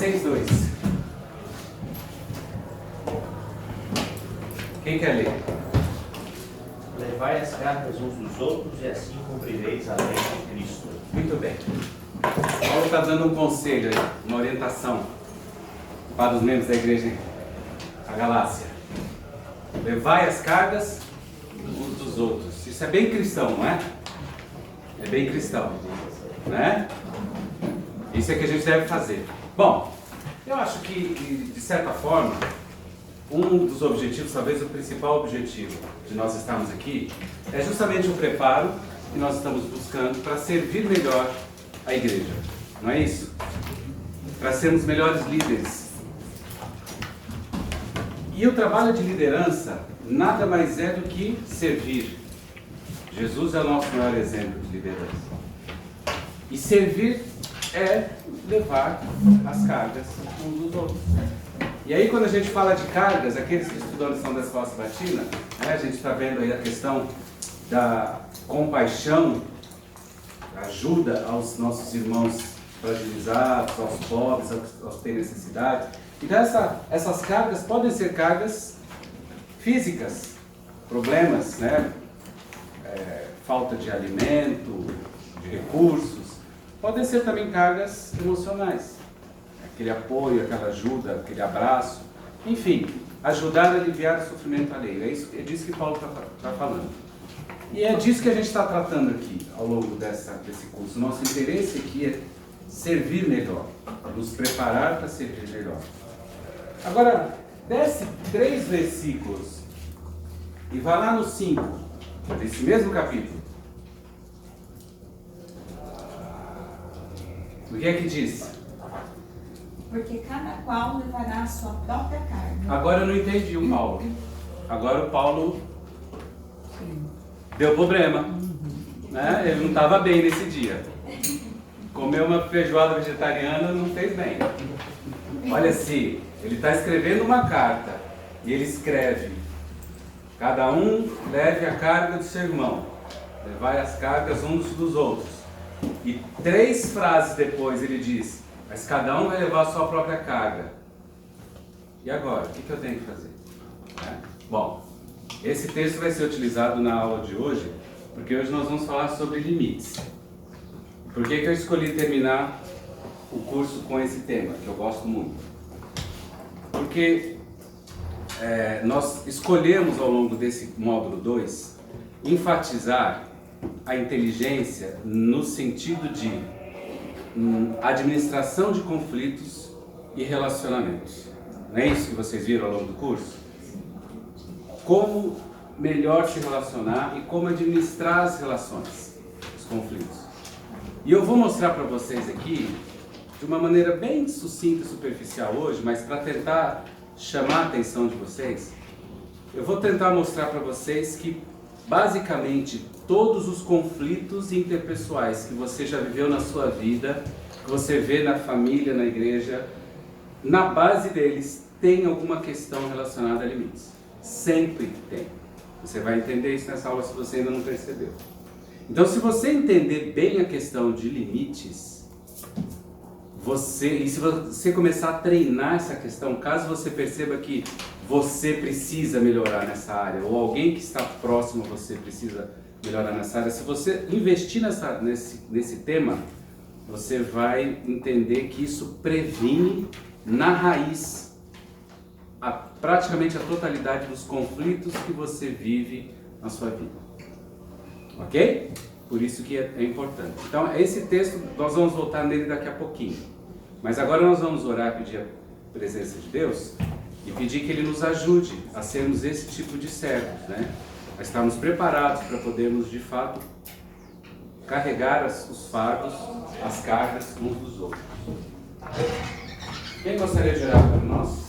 6:2. Quem quer ler? Levai as cargas uns dos outros e assim cumprireis a lei de Cristo. Muito bem. Paulo está dando um conselho aí, uma orientação para os membros da igreja da Galácia. Levai as cargas uns dos outros. Isso é bem cristão, não é? É bem cristão, né? Isso é que a gente deve fazer. Bom, eu acho que, de certa forma, um dos objetivos, talvez o principal objetivo de nós estarmos aqui, é justamente o preparo que nós estamos buscando para servir melhor a igreja. Não é isso? Para sermos melhores líderes. E o trabalho de liderança nada mais é do que servir. Jesus é o nosso maior exemplo de liderança. E servir é levar as cargas uns dos outros. E aí, quando a gente fala de cargas, aqueles que estudam a lição da escola sabatina, né, a gente está vendo aí a questão da compaixão, ajuda aos nossos irmãos fragilizados, aos pobres, aos que têm necessidade. Então, essas cargas podem ser cargas físicas, problemas, né? Falta de alimento, de recursos. Podem ser também cargas emocionais. Aquele apoio, aquela ajuda, aquele abraço. Enfim, ajudar a aliviar o sofrimento alheio. É disso que Paulo está falando. E é disso que a gente está tratando aqui, ao longo desse curso. Nosso interesse aqui é servir melhor, nos preparar para servir melhor. Agora, desce 3 versículos e vai lá no 5, desse mesmo capítulo. O que é que diz? Porque cada qual levará a sua própria carga. Agora eu não entendi o Paulo. Agora o Paulo deu problema. Né? Ele não estava bem nesse dia. Comeu uma feijoada vegetariana não fez bem. Olha assim, ele está escrevendo uma carta e ele escreve: cada um leve a carga do seu irmão, levai as cargas uns dos outros. E 3 frases depois ele diz: mas cada um vai levar a sua própria carga. E agora, o que eu tenho que fazer? Bom, esse texto vai ser utilizado na aula de hoje, porque hoje nós vamos falar sobre limites. Por que eu escolhi terminar o curso com esse tema, que eu gosto muito? Porque nós escolhemos ao longo desse módulo 2 enfatizar a inteligência no sentido de administração de conflitos e relacionamentos. Não é isso que vocês viram ao longo do curso? Como melhor se relacionar e como administrar as relações, os conflitos. E eu vou mostrar para vocês aqui, de uma maneira bem sucinta e superficial hoje, mas para tentar chamar a atenção de vocês, eu vou tentar mostrar para vocês que, basicamente, todos os conflitos interpessoais que você já viveu na sua vida, que você vê na família, na igreja, na base deles tem alguma questão relacionada a limites. Sempre tem. Você vai entender isso nessa aula se você ainda não percebeu. Então, se você entender bem a questão de limites, e se você começar a treinar essa questão, caso você perceba que você precisa melhorar nessa área, ou alguém que está próximo a você precisa melhorar nessa área, se você investir nesse tema, você vai entender que isso previne na raiz praticamente a totalidade dos conflitos que você vive na sua vida. Ok? Por isso que é importante. Então, esse texto, nós vamos voltar nele daqui a pouquinho. Mas agora nós vamos orar, pedir a presença de Deus e pedir que Ele nos ajude a sermos esse tipo de servos, né? A estarmos preparados para podermos, de fato, carregar os fardos, as cargas uns dos outros. Quem gostaria de orar por nós?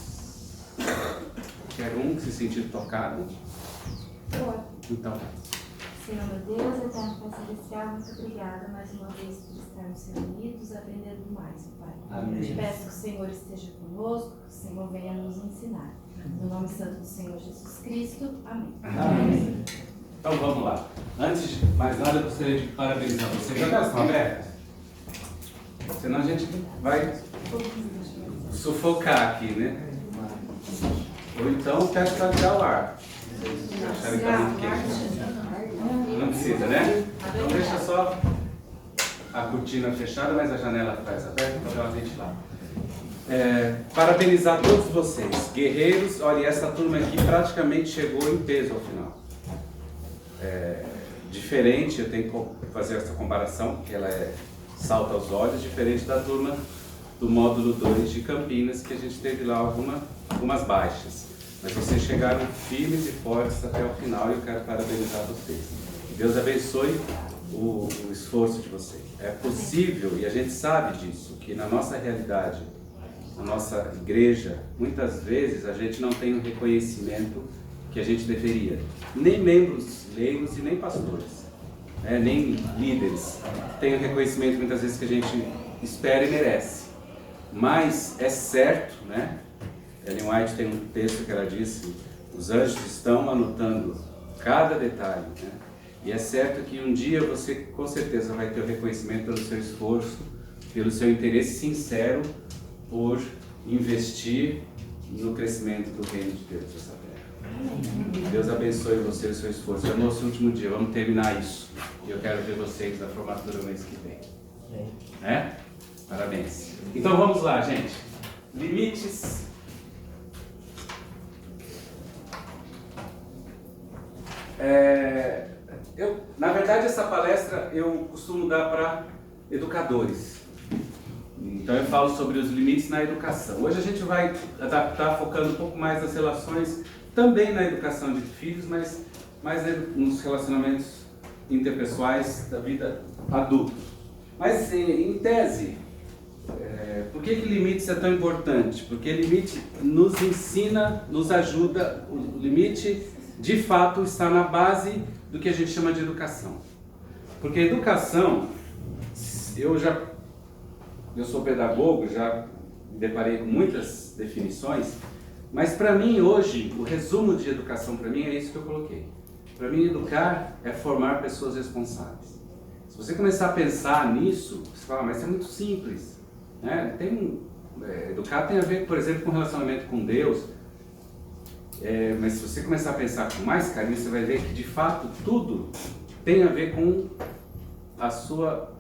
Quer um que se sentir tocado? Então. Senhor meu Deus, eterno Pai Celestial, muito obrigada mais uma vez por estarmos reunidos, aprendendo mais, Pai. Amém. Eu te peço que o Senhor esteja conosco, que o Senhor venha nos ensinar. No nome santo do Senhor Jesus Cristo. Amém. Amém. Então vamos lá. Antes de mais nada, eu gostaria de parabenizar vocês. Já estão abertos? senão a gente vai sufocar aqui, né? Ou então peço para ligar o ar. Acharam que tá muito quente. Não precisa, né? Então deixa só a cortina fechada, mas a janela atrás aberta para dar uma ventilada. Parabenizar todos vocês, guerreiros. Olha, essa turma aqui praticamente chegou em peso ao final. Diferente, eu tenho que fazer essa comparação, porque ela salta aos olhos, diferente da turma do módulo 2 de Campinas, que a gente teve lá algumas baixas. Mas vocês chegaram firmes e fortes até o final e eu quero parabenizar vocês. Deus abençoe o esforço de vocês. É possível, e a gente sabe disso, que na nossa realidade, na nossa igreja, muitas vezes a gente não tem o reconhecimento que a gente deveria. Nem membros leigos e nem pastores, nem líderes têm o reconhecimento muitas vezes que a gente espera e merece. Mas é certo, né? Ellen White tem um texto que ela disse: os anjos estão anotando cada detalhe, né? E é certo que um dia você com certeza vai ter o reconhecimento pelo seu esforço, pelo seu interesse sincero por investir no crescimento do reino de Deus nessa terra. Deus abençoe você e o seu esforço. É o nosso último dia, vamos terminar isso. E eu quero ver vocês na formatura no mês que vem. Né? Parabéns. Então vamos lá, gente. Limites. Na verdade, essa palestra eu costumo dar para educadores. Então eu falo sobre os limites na educação. Hoje a gente vai adaptar, focando um pouco mais nas relações, também na educação de filhos, mas mais nos relacionamentos interpessoais da vida adulta. Mas em tese, por que limites é tão importante? Porque limite nos ensina, nos ajuda. O limite, de fato, está na base do que a gente chama de educação. Porque educação, eu sou pedagogo, já me deparei com muitas definições, mas para mim hoje, o resumo de educação para mim é isso que eu coloquei. Para mim, educar é formar pessoas responsáveis. Se você começar a pensar nisso, você fala, mas isso é muito simples, né? Educar tem a ver, por exemplo, com relacionamento com Deus, mas se você começar a pensar com mais carinho, você vai ver que de fato tudo tem a ver com a sua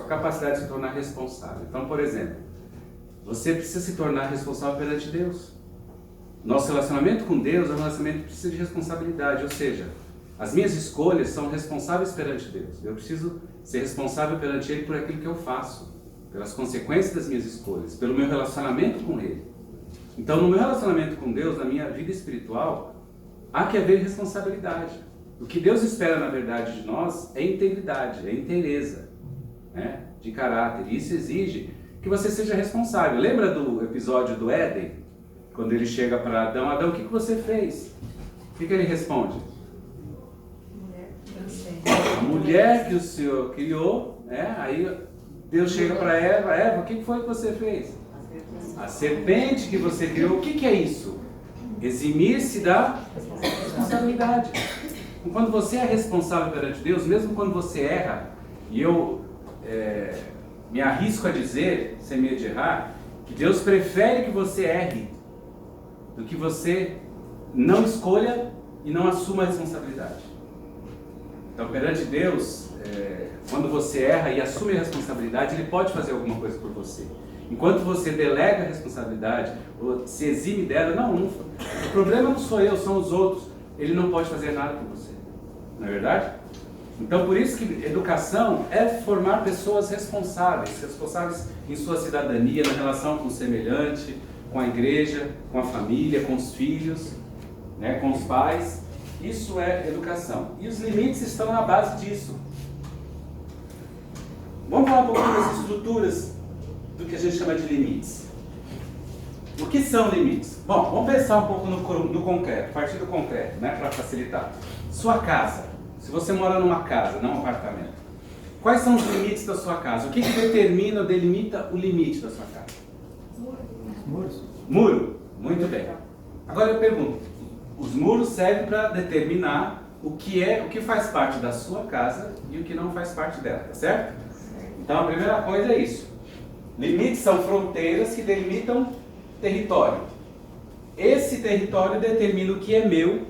capacidade de se tornar responsável. Então, por exemplo, você precisa se tornar responsável perante Deus. Nosso relacionamento com Deus é um relacionamento que precisa de responsabilidade, ou seja, as minhas escolhas são responsáveis perante Deus. Eu preciso ser responsável perante Ele por aquilo que eu faço, pelas consequências das minhas escolhas, pelo meu relacionamento com Ele. Então, no meu relacionamento com Deus, na minha vida espiritual, há que haver responsabilidade. O que Deus espera, na verdade, de nós é integridade, é inteireza, né, de caráter. E isso exige que você seja responsável. Lembra do episódio do Éden? Quando ele chega para Adão, Adão, o que você fez? O que ele responde? A mulher que o Senhor criou, aí Deus chega para Eva, o que foi que você fez? A serpente que você criou. O que é isso? Eximir-se da responsabilidade. Quando você é responsável perante Deus, mesmo quando você erra, e eu me arrisco a dizer, sem medo de errar, que Deus prefere que você erre do que você não escolha e não assuma a responsabilidade. Então, perante Deus, quando você erra e assume a responsabilidade, Ele pode fazer alguma coisa por você. Enquanto você delega a responsabilidade, ou se exime dela, o problema não sou eu, são os outros. Ele não pode fazer nada por você. Não é verdade? Então, por isso que educação é formar pessoas responsáveis em sua cidadania, na relação com o semelhante, com a igreja, com a família, com os filhos, né, com os pais. Isso é educação. E os limites estão na base disso. Vamos falar um pouquinho das estruturas do que a gente chama de limites. O que são limites? Bom, vamos pensar um pouco no concreto, a partir do concreto, né, para facilitar. Sua casa. Se você mora numa casa, não um apartamento. Quais são os limites da sua casa? O que determina ou delimita o limite da sua casa? Muros. Muro. Muito bem. Agora eu pergunto, os muros servem para determinar o que faz parte da sua casa e o que não faz parte dela, tá certo? Então a primeira coisa é isso. Limites são fronteiras que delimitam território. Esse território determina o que é meu,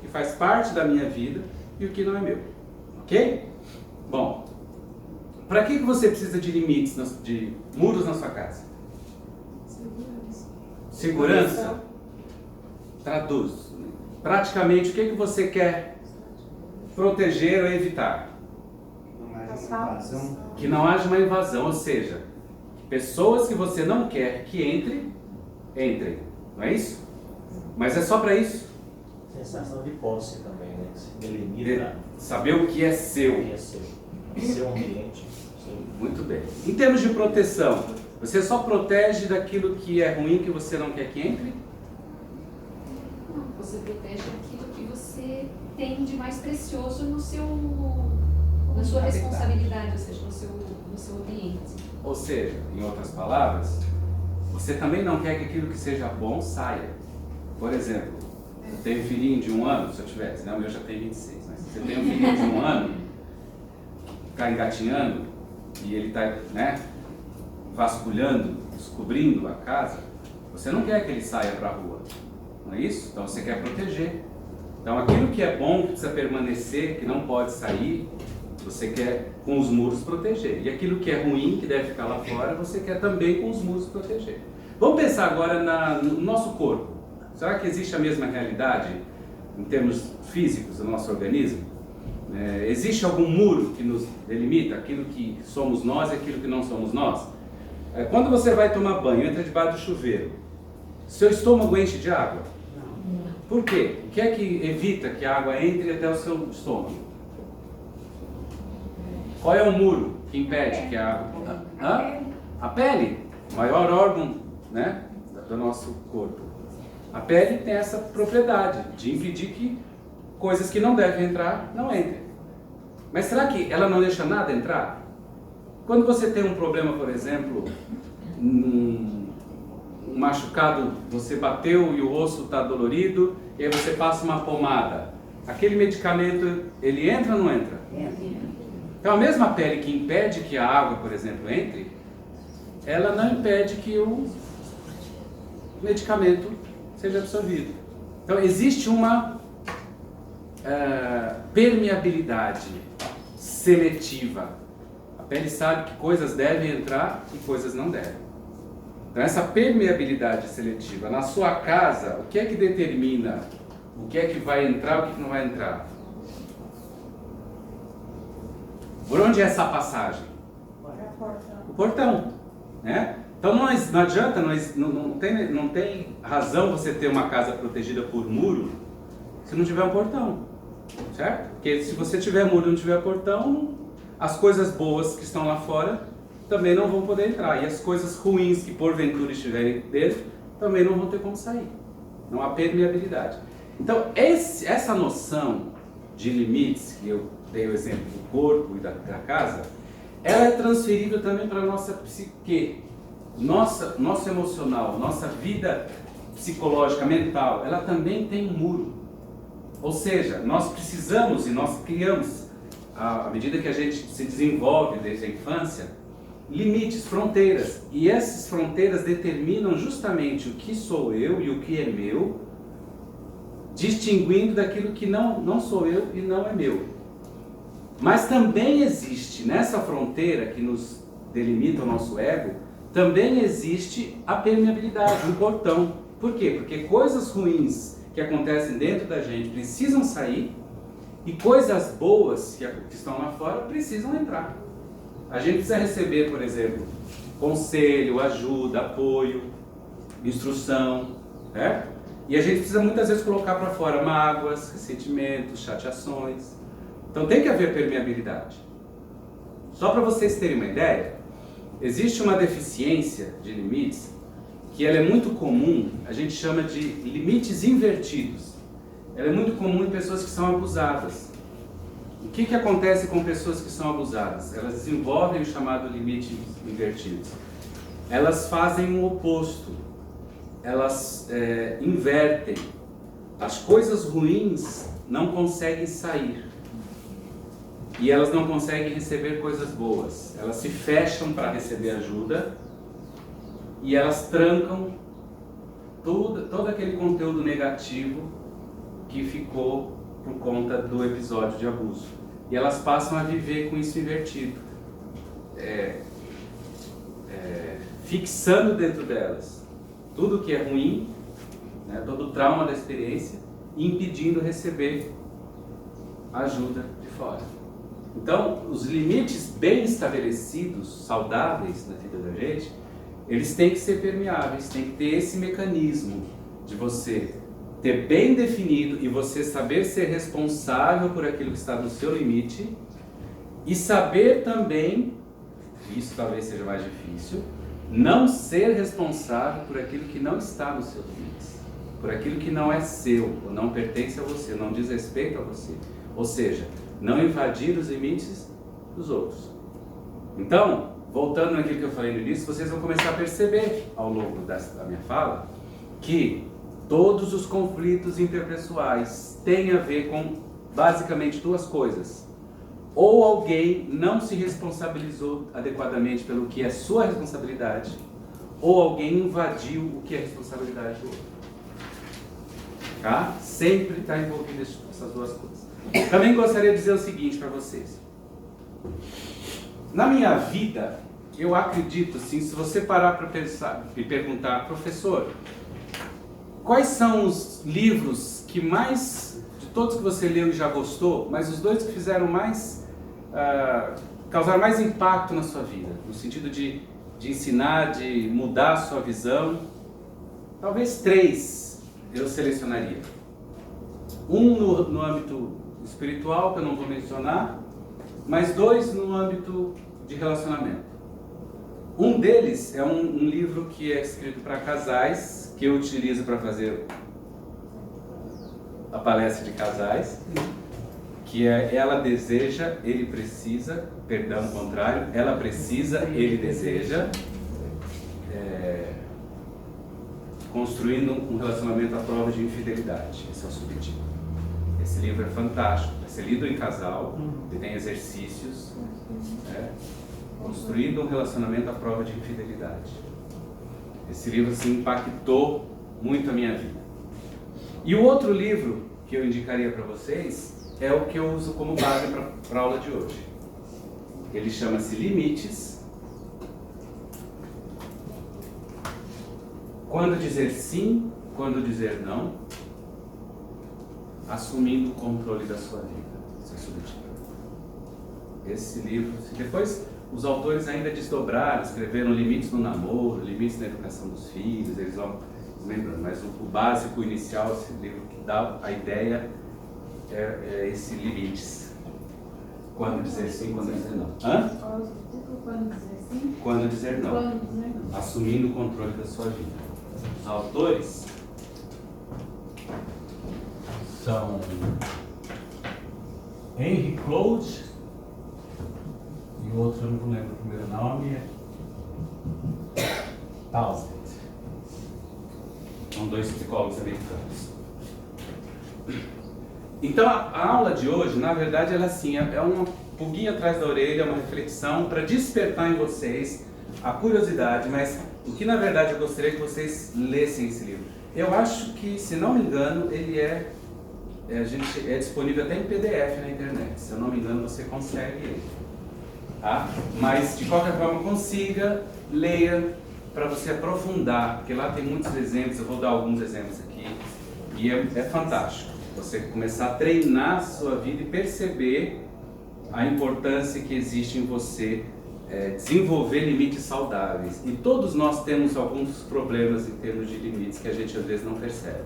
que faz parte da minha vida, e o que não é meu. Ok? Bom, para que você precisa de limites, de muros na sua casa? Segurança. Traduz. Praticamente, o que você quer proteger ou evitar? Que não haja uma invasão, ou seja, pessoas que você não quer que entrem. Não é isso? Mas é só para isso. Sensação de posse também, né? Que se delimita. Saber o que é seu. O que é seu. Seu ambiente. Muito bem. Em termos de proteção, você só protege daquilo que é ruim, que você não quer que entre? Não, você protege aquilo que você tem de mais precioso na sua responsabilidade, ou seja, no seu ambiente. Ou seja, em outras palavras, você também não quer que aquilo que seja bom saia. Por exemplo, eu tenho um filhinho de 1 ano, se eu tivesse, né? O meu já tem 26, mas você tem um filhinho de 1 ano, ficar engatinhando, e ele está, né, vasculhando, descobrindo a casa, você não quer que ele saia para a rua, não é isso? Então você quer proteger. Então aquilo que é bom, que precisa permanecer, que não pode sair, você quer com os muros proteger. E aquilo que é ruim, que deve ficar lá fora, você quer também com os muros proteger. Vamos pensar agora no nosso corpo. Será que existe a mesma realidade em termos físicos do nosso organismo? Existe algum muro que nos delimita aquilo que somos nós e aquilo que não somos nós? Quando você vai tomar banho, entra debaixo do chuveiro, seu estômago enche de água? Por quê? O que é que evita que a água entre até o seu estômago? Qual é o muro que impede que a água... A pele, o maior órgão, né, do nosso corpo. A pele tem essa propriedade de impedir que coisas que não devem entrar, não entrem. Mas será que ela não deixa nada entrar? Quando você tem um problema, por exemplo, um machucado, você bateu e o osso está dolorido, e aí você passa uma pomada. Aquele medicamento, ele entra ou não entra? Então a mesma pele que impede que a água, por exemplo, entre, ela não impede que o medicamento seja absorvido. Então existe uma permeabilidade seletiva. A pele sabe que coisas devem entrar e coisas não devem. Então essa permeabilidade seletiva na sua casa, o que é que determina o que é que vai entrar e o que não vai entrar? Por onde é essa passagem? O portão, né? Então não adianta, não tem razão você ter uma casa protegida por muro se não tiver um portão, certo? Porque se você tiver muro e não tiver portão, as coisas boas que estão lá fora também não vão poder entrar, e as coisas ruins que porventura estiverem dentro também não vão ter como sair. Não há permeabilidade. Então essa noção de limites, que eu dei o exemplo do corpo e da casa, ela é transferível também para a nossa psique, nosso emocional, nossa vida psicológica, mental, ela também tem um muro. Ou seja, nós precisamos e nós criamos, à medida que a gente se desenvolve desde a infância, limites, fronteiras. E essas fronteiras determinam justamente o que sou eu e o que é meu, distinguindo daquilo que não sou eu e não é meu. Mas também existe, nessa fronteira que nos delimita o nosso ego, também existe a permeabilidade, um portão. Por quê? Porque coisas ruins que acontecem dentro da gente precisam sair e coisas boas que estão lá fora precisam entrar. A gente precisa receber, por exemplo, conselho, ajuda, apoio, instrução, né? E a gente precisa muitas vezes colocar para fora mágoas, ressentimentos, chateações. Então tem que haver permeabilidade. Só para vocês terem uma ideia, existe uma deficiência de limites que ela é muito comum, a gente chama de limites invertidos. Ela é muito comum em pessoas que são abusadas. O que acontece com pessoas que são abusadas? Elas desenvolvem o chamado limite invertido. Elas fazem o oposto. Elas invertem. As coisas ruins não conseguem sair. E elas não conseguem receber coisas boas. Elas se fecham para receber ajuda e elas trancam todo aquele conteúdo negativo que ficou por conta do episódio de abuso. E elas passam a viver com isso invertido, fixando dentro delas tudo que é ruim, né, todo o trauma da experiência, e impedindo receber ajuda de fora. Então, os limites bem estabelecidos, saudáveis na vida da gente, eles têm que ser permeáveis, tem que ter esse mecanismo de você ter bem definido e você saber ser responsável por aquilo que está no seu limite e saber também, isso talvez seja mais difícil, não ser responsável por aquilo que não está nos seus limites, por aquilo que não é seu, ou não pertence a você, não diz respeito a você. Ou seja, não invadir os limites dos outros. Então, voltando naquilo que eu falei no início, vocês vão começar a perceber ao longo da minha fala que todos os conflitos interpessoais têm a ver com basicamente duas coisas. Ou alguém não se responsabilizou adequadamente pelo que é sua responsabilidade, ou alguém invadiu o que é responsabilidade do outro. Tá? Sempre está envolvido essas duas coisas. Também gostaria de dizer o seguinte para vocês. Na minha vida, eu acredito, assim, se você parar para pensar e perguntar, professor, quais são os livros que mais, de todos que você leu e já gostou, mas os dois que fizeram mais, causaram mais impacto na sua vida, no sentido de ensinar, de mudar a sua visão? Talvez 3 eu selecionaria. Um no âmbito espiritual, que eu não vou mencionar, mas 2 no âmbito de relacionamento. Um deles é um livro que é escrito para casais, que eu utilizo para fazer a palestra de casais, que é Ela Deseja, Ele Precisa, perdão, o contrário, Ela Precisa, Ele Deseja, construindo um relacionamento à prova de infidelidade. Esse é o subtítulo. Esse livro é fantástico, vai ser lido em casal, ele tem exercícios, construindo um relacionamento à prova de infidelidade. Esse livro assim, impactou muito a minha vida. E o outro livro que eu indicaria para vocês é o que eu uso como base para a aula de hoje. Ele chama-se Limites. Quando dizer sim, quando dizer não, assumindo o controle da sua vida. Esse é o subtítulo. Esse livro, depois os autores ainda desdobraram, escreveram limites no namoro, limites na educação dos filhos, eles vão lembrando, mas o básico inicial, esse livro que dá a ideia é esse limites. Quando dizer sim, quando dizer não. Hã? Quando dizer sim? Quando dizer não. Quando dizer não. Assumindo o controle da sua vida. Os autores são Henry Cloud e o outro eu não lembro o primeiro nome, é Townsend. São 2 psicólogos americanos. Então a aula de hoje, na verdade, ela assim, é uma pulguinha atrás da orelha, uma reflexão para despertar em vocês a curiosidade, mas o que na verdade eu gostaria que vocês lessem esse livro. Eu acho que, se não me engano, ele é disponível até em PDF na internet. Se eu não me engano, você consegue ele. Tá? Mas, de qualquer forma, consiga, leia, para você aprofundar, porque lá tem muitos exemplos, eu vou dar alguns exemplos aqui, e é fantástico. Você começar a treinar a sua vida e perceber a importância que existe em você desenvolver limites saudáveis. E todos nós temos alguns problemas em termos de limites que a gente às vezes não percebe.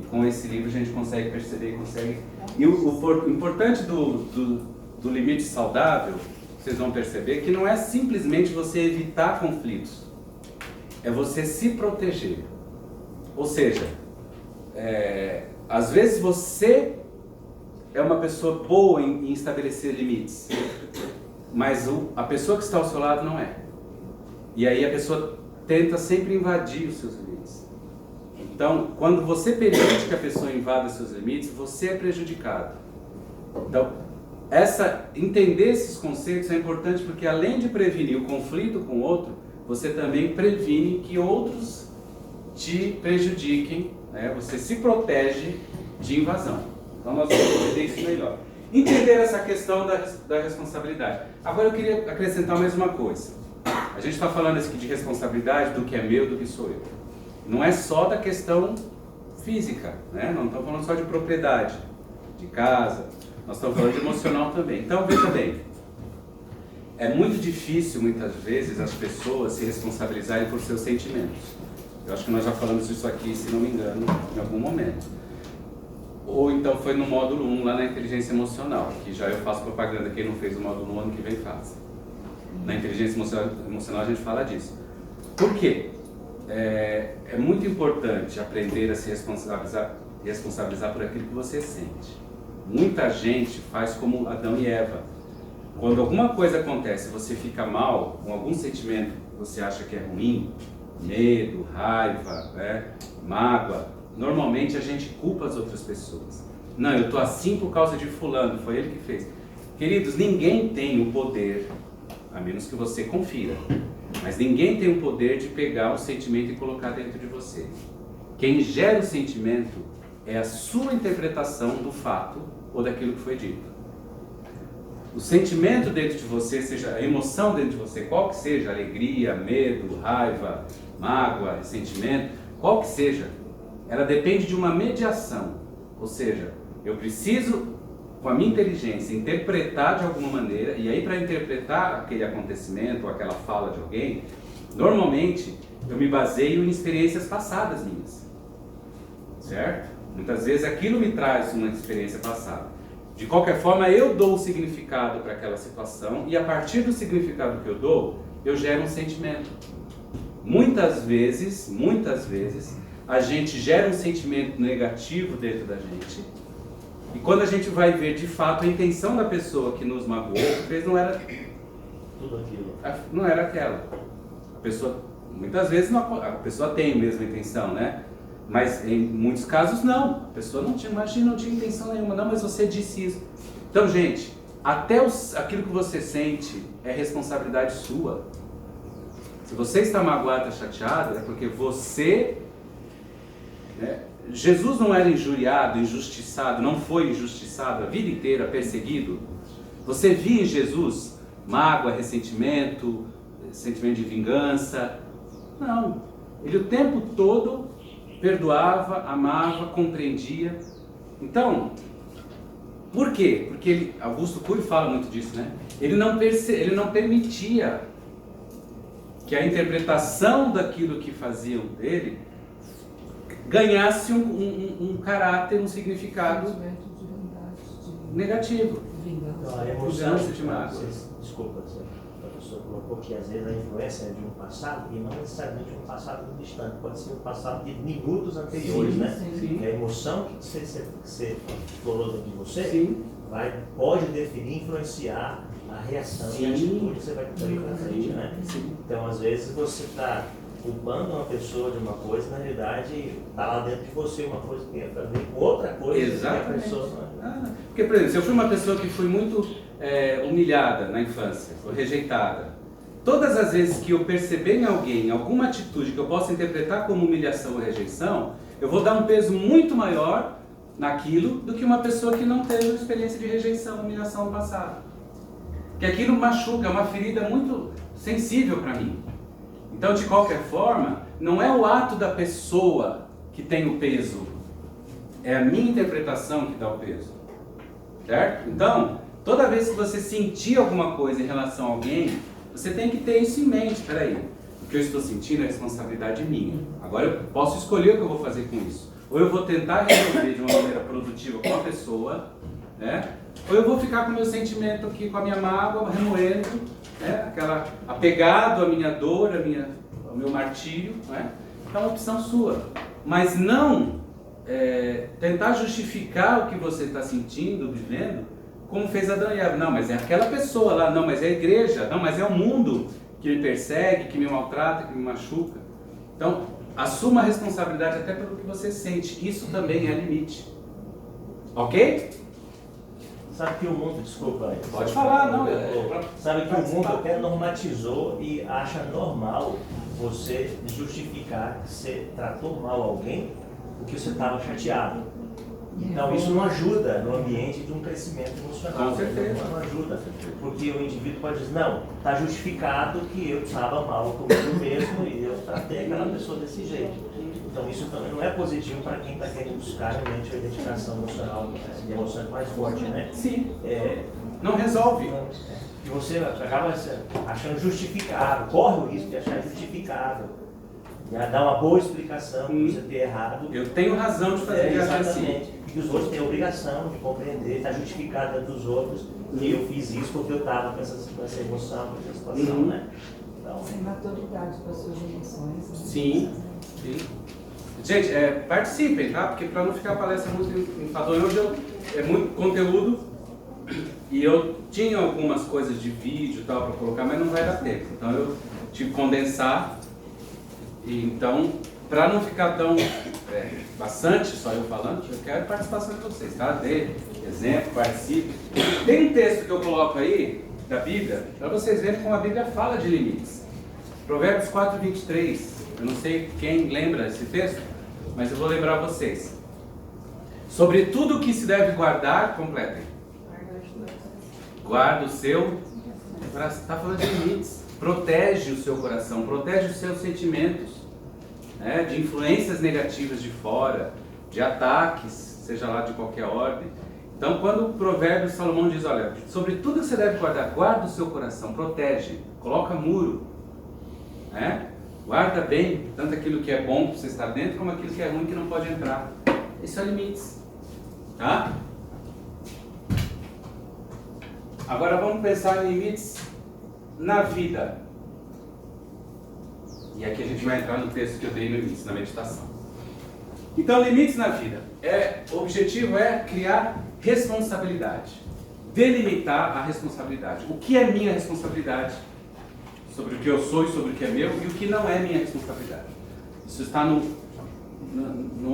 E com esse livro a gente consegue perceber e consegue... E o importante do limite saudável, vocês vão perceber, que não é simplesmente você evitar conflitos, é você se proteger. Ou seja, às vezes você é uma pessoa boa em estabelecer limites, mas a pessoa que está ao seu lado não é. E aí a pessoa tenta sempre invadir os seus limites. Então, quando você permite que a pessoa invada os seus limites, você é prejudicado. Então, entender esses conceitos é importante porque, além de prevenir o conflito com o outro, você também previne que outros te prejudiquem, né? Você se protege de invasão. Então nós vamos entender isso melhor. Entender essa questão da responsabilidade. Agora eu queria acrescentar mais uma coisa. A gente está falando aqui de responsabilidade, do que é meu, do que sou eu. Não é só da questão física, né? Não estamos falando só de propriedade, de casa, nós estamos falando de emocional também. Então veja bem, é muito difícil muitas vezes as pessoas se responsabilizarem por seus sentimentos. Eu acho que nós já falamos isso aqui, se não me engano, em algum momento. Ou então foi no módulo 1, lá na inteligência emocional, que já eu faço propaganda, quem não fez o módulo 1 ano que vem faz. Na inteligência emocional a gente fala disso. Por quê? É muito importante aprender a se responsabilizar por aquilo que você sente. Muita gente faz como Adão e Eva. Quando alguma coisa acontece, você fica mal, com algum sentimento que você acha que é ruim, medo, raiva, né, mágoa, normalmente a gente culpa as outras pessoas. Não, eu estou assim por causa de fulano, foi ele que fez. Queridos, ninguém tem o poder, a menos que você confira, mas ninguém tem o poder de pegar o sentimento e colocar dentro de você. Quem gera o sentimento é a sua interpretação do fato ou daquilo que foi dito. O sentimento dentro de você, seja a emoção dentro de você, qual que seja, alegria, medo, raiva, mágoa, ressentimento, qual que seja, ela depende de uma mediação. Ou seja, eu preciso, com a minha inteligência, interpretar de alguma maneira, e aí para interpretar aquele acontecimento ou aquela fala de alguém, normalmente eu me baseio em experiências passadas minhas, certo? Muitas vezes aquilo me traz uma experiência passada. De qualquer forma, eu dou o significado para aquela situação, e a partir do significado que eu dou, eu gero um sentimento. Muitas vezes, a gente gera um sentimento negativo dentro da gente, e quando a gente vai ver de fato a intenção da pessoa que nos magoou, às vezes não era Tudo aquilo. Não era aquela. A pessoa, muitas vezes a pessoa tem a mesma intenção, né? Mas em muitos casos não. A pessoa não tinha intenção nenhuma, não, mas você disse isso. Então, gente, até aquilo que você sente é responsabilidade sua. Se você está magoado, está chateado, é porque você... né? Jesus não era injuriado, injustiçado, não foi injustiçado a vida inteira, perseguido. Você via em Jesus mágoa, ressentimento, sentimento de vingança? Não. Ele o tempo todo perdoava, amava, compreendia. Então, por quê? Porque Augusto Cury fala muito disso, né? Ele não permitia que a interpretação daquilo que faziam dele ganhasse um caráter, um significado negativo. Então, a emoção, desculpa, a pessoa colocou que às vezes a influência é de um passado, e não necessariamente um passado muito distante, pode ser um passado de minutos anteriores, né? Sim. E a emoção que você explorou dentro de você pode definir, influenciar a reação e a atitude que você vai ter para frente, né? Então, às vezes você está culpando uma pessoa de uma coisa, na realidade está lá dentro de você uma coisa que tem a ver com outra coisa. Exatamente. Que a pessoa... Porque, por exemplo, se eu fui uma pessoa que fui muito humilhada na infância, ou rejeitada, todas as vezes que eu perceber em alguém alguma atitude que eu possa interpretar como humilhação ou rejeição, eu vou dar um peso muito maior naquilo do que uma pessoa que não teve uma experiência de rejeição, humilhação no passado. Porque aquilo machuca, é uma ferida muito sensível para mim. Então, de qualquer forma, não é o ato da pessoa que tem o peso, é a minha interpretação que dá o peso, certo? Então, toda vez que você sentir alguma coisa em relação a alguém, você tem que ter isso em mente. Peraí, o que eu estou sentindo é responsabilidade minha. Agora eu posso escolher o que eu vou fazer com isso. Ou eu vou tentar resolver de uma maneira produtiva com a pessoa, né? Ou eu vou ficar com o meu sentimento aqui, com a minha mágoa, remoendo, né? Apegado à minha dor, ao meu martírio, né? É uma opção sua. Mas não tentar justificar o que você está sentindo, vivendo, como fez Adão e Eva. Não, mas é aquela pessoa lá, não, mas é a igreja, não, mas é o mundo que me persegue, que me maltrata, que me machuca. Então, assuma a responsabilidade até pelo que você sente. Isso também é limite. Ok? Sabe que o mundo, desculpa. Pode falar, não. Sabe que o mundo até normatizou e acha normal você justificar que você tratou mal alguém porque você estava chateado. Então isso não ajuda no ambiente de um crescimento emocional. Com certeza. Não ajuda. Porque o indivíduo pode dizer, não, está justificado que eu estava mal comigo mesmo e eu tratei aquela pessoa desse jeito. Então isso também não é positivo para quem está querendo buscar realmente a identificação emocional de emoções mais forte, né? Sim. Não resolve. E você acaba achando justificável, corre o risco de achar justificável. Dar uma boa explicação para você ter errado. Eu tenho razão de fazer isso assim. Exatamente. E que os outros têm a obrigação de compreender, está justificado diante dos outros que eu fiz isso porque eu estava com essa emoção, com essa situação, né? Então, Sem maturidade para suas emoções. Né? Sim. Gente, participem, tá? Porque para não ficar a palestra muito enfadonha, hoje é muito conteúdo e eu tinha algumas coisas de vídeo e tal para colocar, mas não vai dar tempo. Então eu tive que condensar. Então, para não ficar tão bastante só eu falando, eu quero a participação de vocês, tá? Dê exemplo, participe. Tem um texto que eu coloco aí, da Bíblia, para vocês verem como a Bíblia fala de limites. Provérbios 4:23. Eu não sei quem lembra esse texto, mas eu vou lembrar vocês. Sobre tudo o que se deve guardar, completem. Guarda o seu coração. Está falando de limites. Protege o seu coração, protege os seus sentimentos, né, de influências negativas de fora, de ataques, seja lá de qualquer ordem. Então, quando o provérbio de Salomão diz, olha, sobre tudo que você deve guardar, guarda o seu coração, protege, coloca muro, né? Guarda bem, tanto aquilo que é bom para você estar dentro, como aquilo que é ruim que não pode entrar. Esses são limites, tá? Agora vamos pensar em limites na vida. E aqui a gente vai entrar no texto que eu dei no início, na meditação. Então, limites na vida. O objetivo é criar responsabilidade. Delimitar a responsabilidade. O que é minha responsabilidade sobre o que eu sou e sobre o que é meu e o que não é minha responsabilidade. Isso está no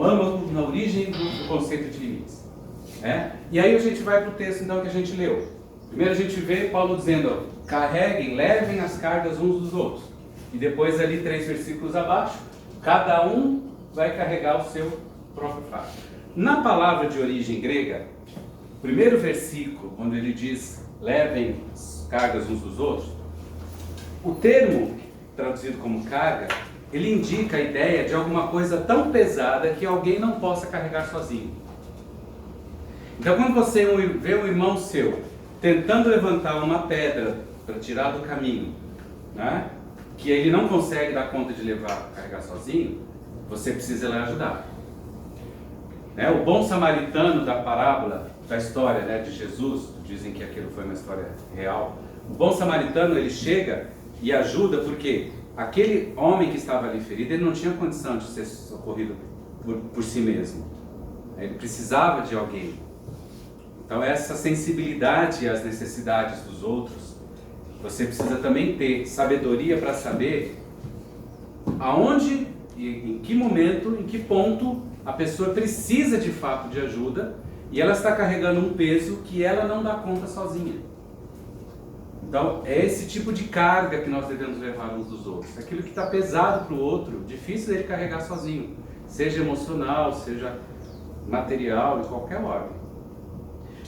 âmago, na origem do conceito de limites. E aí a gente vai para o texto então que a gente leu. Primeiro a gente vê Paulo dizendo, carreguem, levem as cargas uns dos outros. E depois ali 3 versículos abaixo, cada um vai carregar o seu próprio fardo. Na palavra de origem grega, o primeiro versículo, quando ele diz, levem as cargas uns dos outros, o termo traduzido como carga, ele indica a ideia de alguma coisa tão pesada que alguém não possa carregar sozinho. Então quando você vê um irmão seu tentando levantar uma pedra para tirar do caminho, né, que ele não consegue dar conta de carregar sozinho, você precisa ir lá ajudar. O bom samaritano da parábola, da história, né, de Jesus, dizem que aquilo foi uma história real, o bom samaritano ele chega e ajuda porque aquele homem que estava ali ferido, ele não tinha condição de ser socorrido por si mesmo, ele precisava de alguém. Então essa sensibilidade às necessidades dos outros, você precisa também ter sabedoria para saber aonde, em que momento, em que ponto a pessoa precisa de fato de ajuda e ela está carregando um peso que ela não dá conta sozinha. Então é esse tipo de carga que nós devemos levar uns dos outros. Aquilo que está pesado para o outro, difícil dele carregar sozinho, seja emocional, seja material, de qualquer ordem.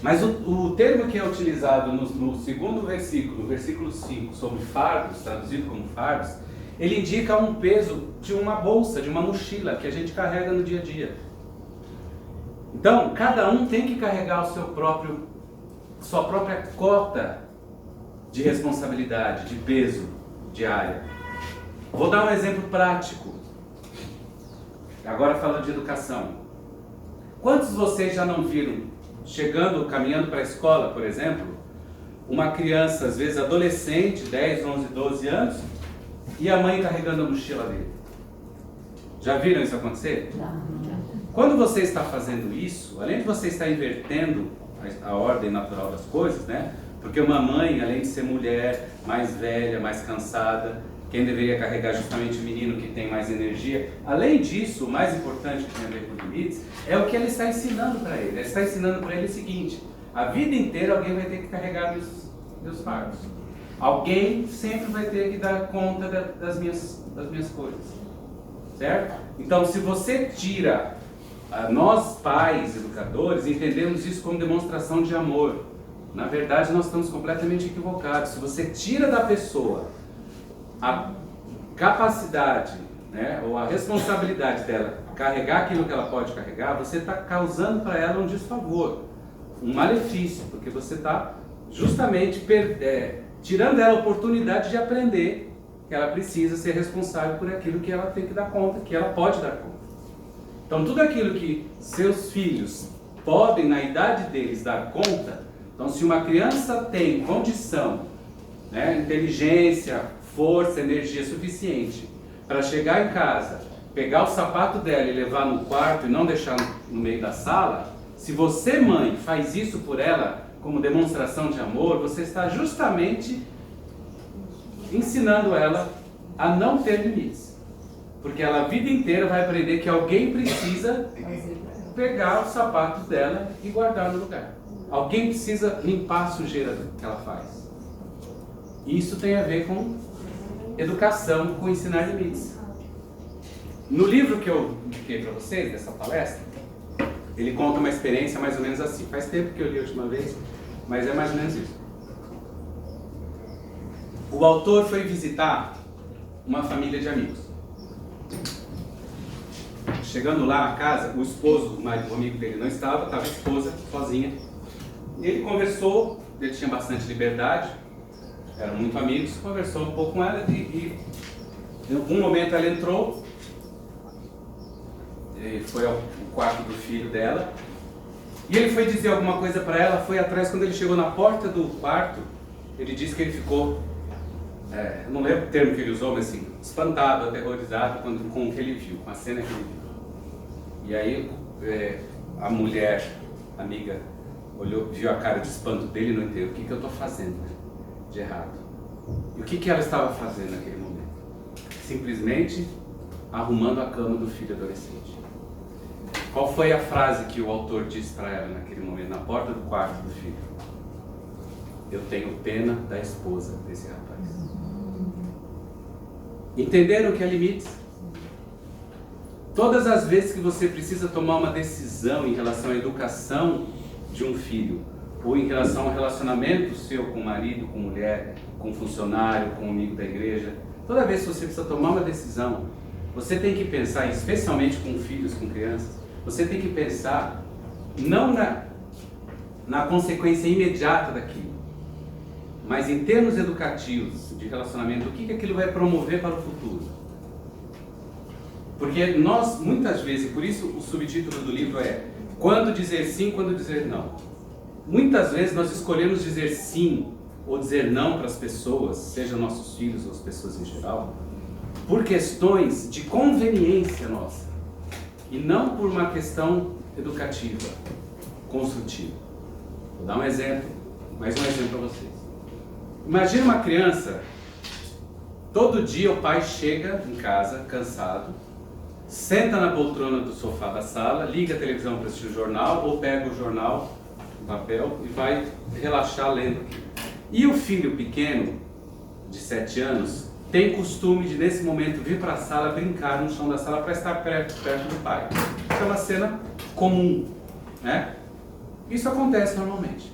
Mas o termo que é utilizado no segundo versículo, no versículo 5, sobre fardos, traduzido como fardos, ele indica um peso de uma bolsa, de uma mochila que a gente carrega no dia a dia. Então, cada um tem que carregar sua própria cota de responsabilidade, de peso diária. Vou dar um exemplo prático. Agora falando de educação. Quantos de vocês já não viram, caminhando para a escola, por exemplo, uma criança, às vezes adolescente, 10, 11, 12 anos, e a mãe carregando a mochila dele? Já viram isso acontecer? Quando você está fazendo isso, além de você estar invertendo a ordem natural das coisas, né? Porque uma mãe, além de ser mulher, mais velha, mais cansada, quem deveria carregar justamente o menino que tem mais energia. Além disso, o mais importante que tem a ver com limites, é o que ela está ensinando para ele. Ela está ensinando para ele o seguinte, A vida inteira alguém vai ter que carregar meus fardos. Alguém sempre vai ter que dar conta das minhas coisas. Certo? Então, se você tira, nós pais, educadores, entendemos isso como demonstração de amor. Na verdade, nós estamos completamente equivocados. Se você tira da pessoa a capacidade, né, ou a responsabilidade dela carregar aquilo que ela pode carregar, você está causando para ela um desfavor, um malefício, porque você está justamente tirando dela a oportunidade de aprender que ela precisa ser responsável por aquilo que ela tem que dar conta, que ela pode dar conta. Então, tudo aquilo que seus filhos podem, na idade deles, dar conta. Então, se uma criança tem condição, né, inteligência, força, energia suficiente para chegar em casa, pegar o sapato dela e levar no quarto e não deixar no meio da sala, se você, mãe, faz isso por ela como demonstração de amor, você está justamente ensinando ela a não ter limites. Porque ela a vida inteira vai aprender que alguém precisa pegar os sapatos dela e guardar no lugar. Alguém precisa limpar a sujeira que ela faz. Isso tem a ver com educação, com ensinar limites. No livro que eu indiquei para vocês, dessa palestra, ele conta uma experiência mais ou menos assim. Faz tempo que eu li a última vez, mas é mais ou menos isso. O autor foi visitar uma família de amigos. Chegando lá na casa, o esposo, o amigo dele não estava a esposa sozinha. E ele conversou, ele tinha bastante liberdade, eram muito amigos, conversou um pouco com ela e em algum momento ela entrou, e foi ao quarto do filho dela, e ele foi dizer alguma coisa para ela, foi atrás, quando ele chegou na porta do quarto, ele disse que ele ficou, não lembro o termo que ele usou, mas assim, espantado, aterrorizado com o que ele viu, com a cena que ele viu. E aí a mulher, amiga, olhou, viu a cara de espanto dele e não entendeu o que eu estou fazendo de errado. E o que ela estava fazendo naquele momento? Simplesmente arrumando a cama do filho adolescente. Qual foi a frase que o autor disse para ela naquele momento, na porta do quarto do filho? Eu tenho pena da esposa desse rapaz. Entenderam que há limites? Todas as vezes que você precisa tomar uma decisão em relação à educação de um filho, ou em relação ao relacionamento seu com o marido, com mulher, com funcionário, com amigo da igreja, toda vez que você precisa tomar uma decisão, você tem que pensar, especialmente com filhos, com crianças, você tem que pensar não na consequência imediata daquilo, mas em termos educativos, de relacionamento, o que aquilo vai promover para o futuro. Porque nós, muitas vezes, por isso o subtítulo do livro é Quando dizer sim, quando dizer não. Muitas vezes nós escolhemos dizer sim ou dizer não para as pessoas, sejam nossos filhos ou as pessoas em geral, por questões de conveniência nossa e não por uma questão educativa, construtiva. Vou dar um exemplo, mais um exemplo para vocês. Imagina uma criança, todo dia o pai chega em casa cansado, senta na poltrona do sofá da sala, liga a televisão para assistir o jornal ou pega o jornal, o papel e vai relaxar lendo aquilo. E o filho pequeno, de 7 anos, tem costume de nesse momento vir para a sala, brincar no chão da sala para estar perto do pai. Isso é uma cena comum, né? Isso acontece normalmente.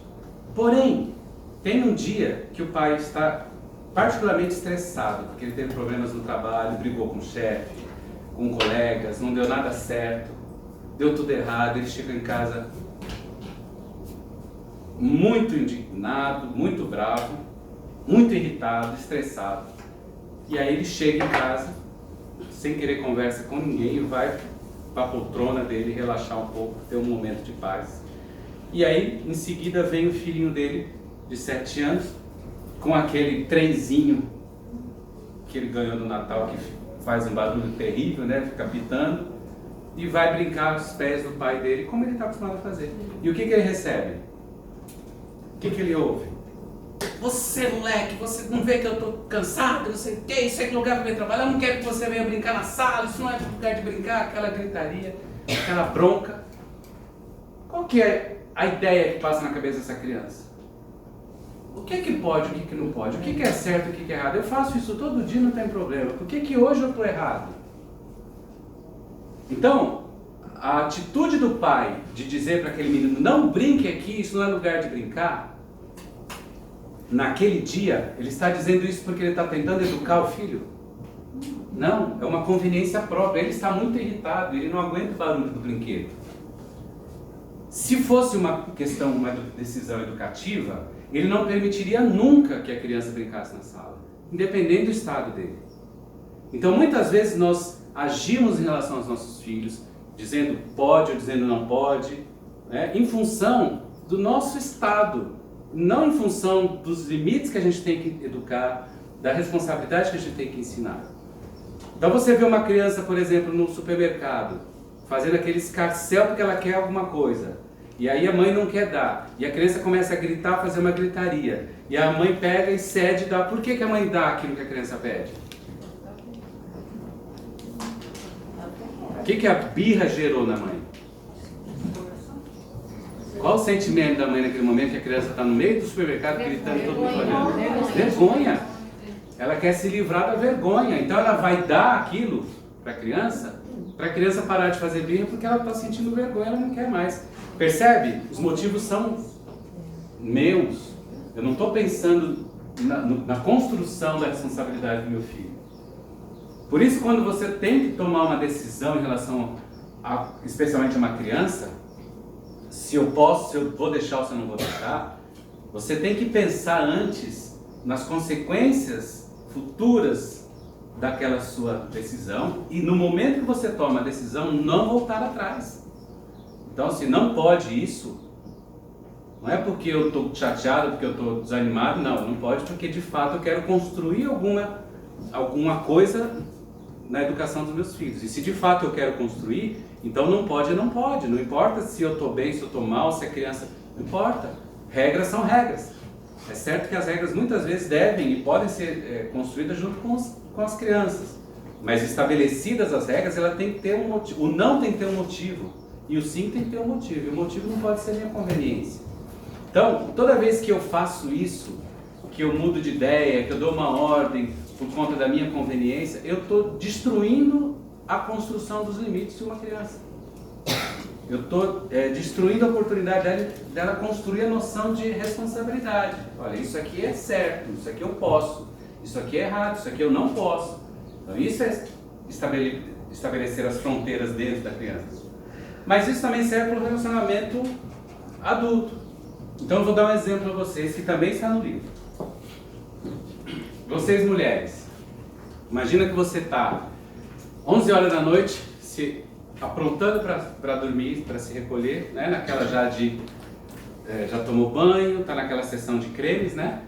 Porém, tem um dia que o pai está particularmente estressado, porque ele teve problemas no trabalho, brigou com o chefe, com colegas, não deu nada certo, deu tudo errado, ele chega em casa muito indignado, muito bravo, muito irritado, estressado. E aí ele chega em casa, sem querer conversa com ninguém, e vai para a poltrona dele relaxar um pouco, ter um momento de paz. E aí, em seguida, vem o filhinho dele, de 7 anos, com aquele trenzinho que ele ganhou no Natal, que faz um barulho terrível, né? Fica pitando, e vai brincar aos pés do pai dele, como ele está acostumado a fazer. E o que ele recebe? O que ele ouve? Você, moleque, você não vê que eu estou cansado, não sei o que, isso é lugar para ir trabalhar, eu não quero que você venha brincar na sala, isso não é lugar de brincar, aquela gritaria, aquela bronca. Qual que é a ideia que passa na cabeça dessa criança? O que é que pode, o que é que não pode? O que é certo, o que é errado? Eu faço isso todo dia, não tem problema. Por que que hoje eu estou errado? Então, a atitude do pai de dizer para aquele menino, não brinque aqui, isso não é lugar de brincar, naquele dia, ele está dizendo isso porque ele está tentando educar o filho? Não, é uma conveniência própria. Ele está muito irritado, ele não aguenta o barulho do brinquedo. Se fosse uma questão, uma decisão educativa, ele não permitiria nunca que a criança brincasse na sala, independente do estado dele. Então, muitas vezes nós agimos em relação aos nossos filhos, dizendo pode ou dizendo não pode, né, em função do nosso estado, não em função dos limites que a gente tem que educar, da responsabilidade que a gente tem que ensinar. Então você vê uma criança, por exemplo, no supermercado, fazendo aquele escarcéu porque ela quer alguma coisa, e aí a mãe não quer dar, e a criança começa a gritar, fazer uma gritaria, e a mãe pega e cede e dá. Por que que a mãe dá aquilo que a criança pede? O que a birra gerou na mãe? Qual o sentimento da mãe naquele momento que a criança está no meio do supermercado gritando, todo mundo olhando? Vergonha. Ela quer se livrar da vergonha. Então ela vai dar aquilo para a criança parar de fazer birra porque ela está sentindo vergonha, ela não quer mais. Percebe? Os motivos são meus. Eu não estou pensando na construção da responsabilidade do meu filho. Por isso, quando você tem que tomar uma decisão em relação especialmente a uma criança, se eu posso, se eu vou deixar ou se eu não vou deixar, você tem que pensar antes nas consequências futuras daquela sua decisão e no momento que você toma a decisão, não voltar atrás. Então, se não pode isso, não é porque eu estou chateado, porque eu estou desanimado, não pode porque de fato eu quero construir alguma coisa na educação dos meus filhos. E se de fato eu quero construir, então não pode, não pode. Não importa se eu estou bem, se eu estou mal, se a criança... Não importa. Regras são regras. É certo que as regras muitas vezes devem e podem ser construídas junto com as crianças. Mas estabelecidas as regras, ela tem que ter um motivo. O não tem que ter um motivo. E o sim tem que ter um motivo. E o motivo não pode ser minha conveniência. Então, toda vez que eu faço isso, que eu mudo de ideia, que eu dou uma ordem por conta da minha conveniência, eu estou destruindo a construção dos limites de uma criança. Eu estou destruindo a oportunidade dela construir a noção de responsabilidade. Olha, isso aqui é certo, isso aqui eu posso, isso aqui é errado, isso aqui eu não posso. Então isso é estabelecer as fronteiras dentro da criança. Mas isso também serve para o relacionamento adulto. Então eu vou dar um exemplo a vocês que também está no livro. Vocês mulheres, imagina que você está 11 horas da noite se aprontando para dormir, para se recolher, né? Naquela já tomou banho, está naquela sessão de cremes, né?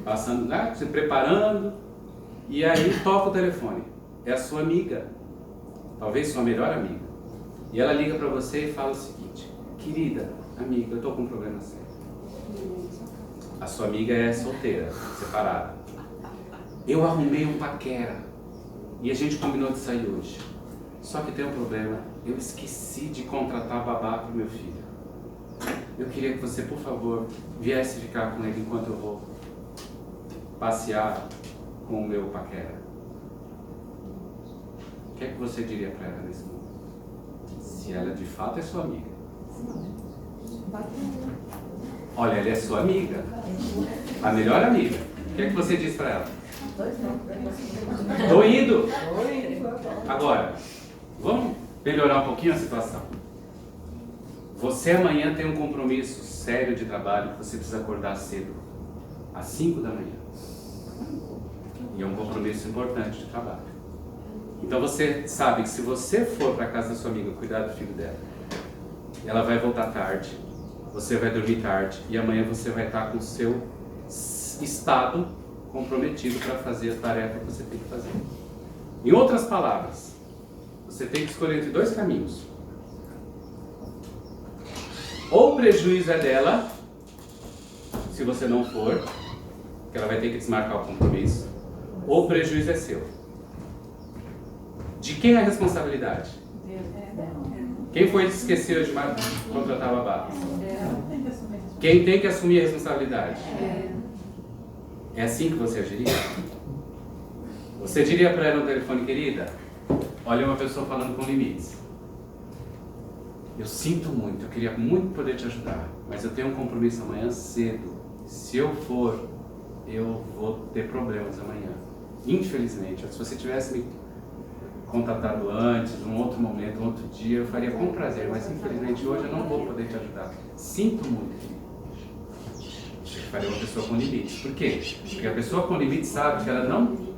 Passando, né? Se preparando, e aí toca o telefone. É a sua amiga, talvez sua melhor amiga, e ela liga para você e fala o seguinte: querida amiga, eu estou com um problema sério. A sua amiga é solteira, separada. Eu arrumei um paquera e a gente combinou de sair hoje. Só que tem um problema, eu esqueci de contratar babá para o meu filho. Eu queria que você, por favor, viesse ficar com ele enquanto eu vou passear com o meu paquera. O que é que você diria para ela nesse momento? Se ela de fato é sua amiga. Olha, ela é sua amiga, a melhor amiga. O que é que você diz para ela? Estou indo. Agora, vamos melhorar um pouquinho a situação. Você amanhã tem um compromisso sério de trabalho que você precisa acordar cedo, às 5 da manhã. E é um compromisso importante de trabalho. Então você sabe que se você for para a casa da sua amiga cuidar do filho dela, ela vai voltar tarde, você vai dormir tarde e amanhã você vai estar com o seu estado comprometido para fazer a tarefa que você tem que fazer. Em outras palavras, você tem que escolher entre dois caminhos. Ou o prejuízo é dela, se você não for, que ela vai ter que desmarcar o compromisso, ou o prejuízo é seu. De quem é a responsabilidade? Quem foi que esqueceu de contratar babá? Quem tem que assumir a responsabilidade? É assim que você agiria? Você diria para ela no telefone, querida, olha uma pessoa falando com limites. Eu sinto muito, eu queria muito poder te ajudar, mas eu tenho um compromisso amanhã cedo. Se eu for, eu vou ter problemas amanhã. Infelizmente, se você tivesse me contatado antes, num outro momento, um outro dia, eu faria com prazer, mas infelizmente hoje eu não vou poder te ajudar. Sinto muito. Eu faria uma pessoa com limites. Por quê? Porque a pessoa com limites sabe que ela não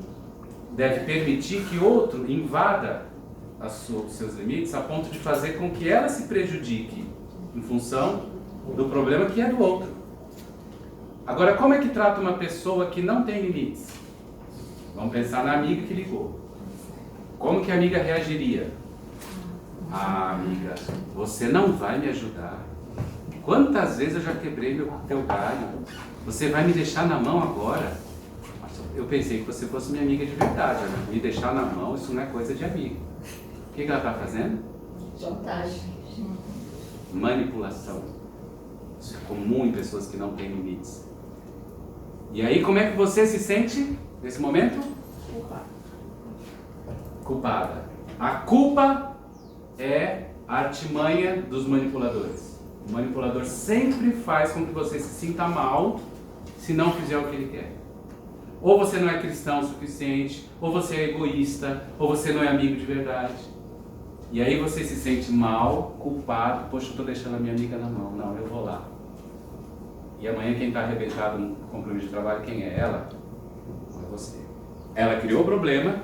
deve permitir que outro invada os seus limites a ponto de fazer com que ela se prejudique em função do problema que é do outro. Agora, como é que trata uma pessoa que não tem limites? Vamos pensar na amiga que ligou. Como que a amiga reagiria? Ah, amiga, você não vai me ajudar. Quantas vezes eu já quebrei teu galho? Você vai me deixar na mão agora? Eu pensei que você fosse minha amiga de verdade, né? Me deixar na mão, isso não é coisa de amigo. O que ela está fazendo? Chantagem. Manipulação. Isso é comum em pessoas que não têm limites. E aí, como é que você se sente nesse momento? Culpada. A culpa é a artimanha dos manipuladores. O manipulador sempre faz com que você se sinta mal se não fizer o que ele quer. Ou você não é cristão o suficiente, ou você é egoísta, ou você não é amigo de verdade. E aí você se sente mal, culpado, poxa, eu estou deixando a minha amiga na mão, não, eu vou lá. E amanhã quem está arrebentado no compromisso de trabalho, quem é? Ela? Não é você. Ela criou o problema,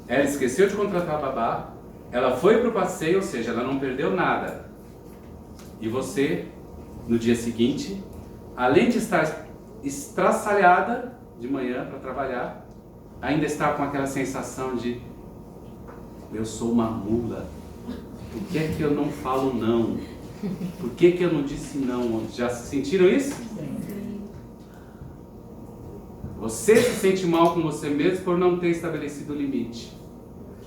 ela esqueceu de contratar a babá, ela foi para o passeio, ou seja, ela não perdeu nada. E você, no dia seguinte, além de estar estraçalhada de manhã para trabalhar, ainda está com aquela sensação de eu sou uma mula, por que é que eu não falo não? Por que que eu não disse não? Já sentiram isso? Você se sente mal com você mesmo por não ter estabelecido o limite.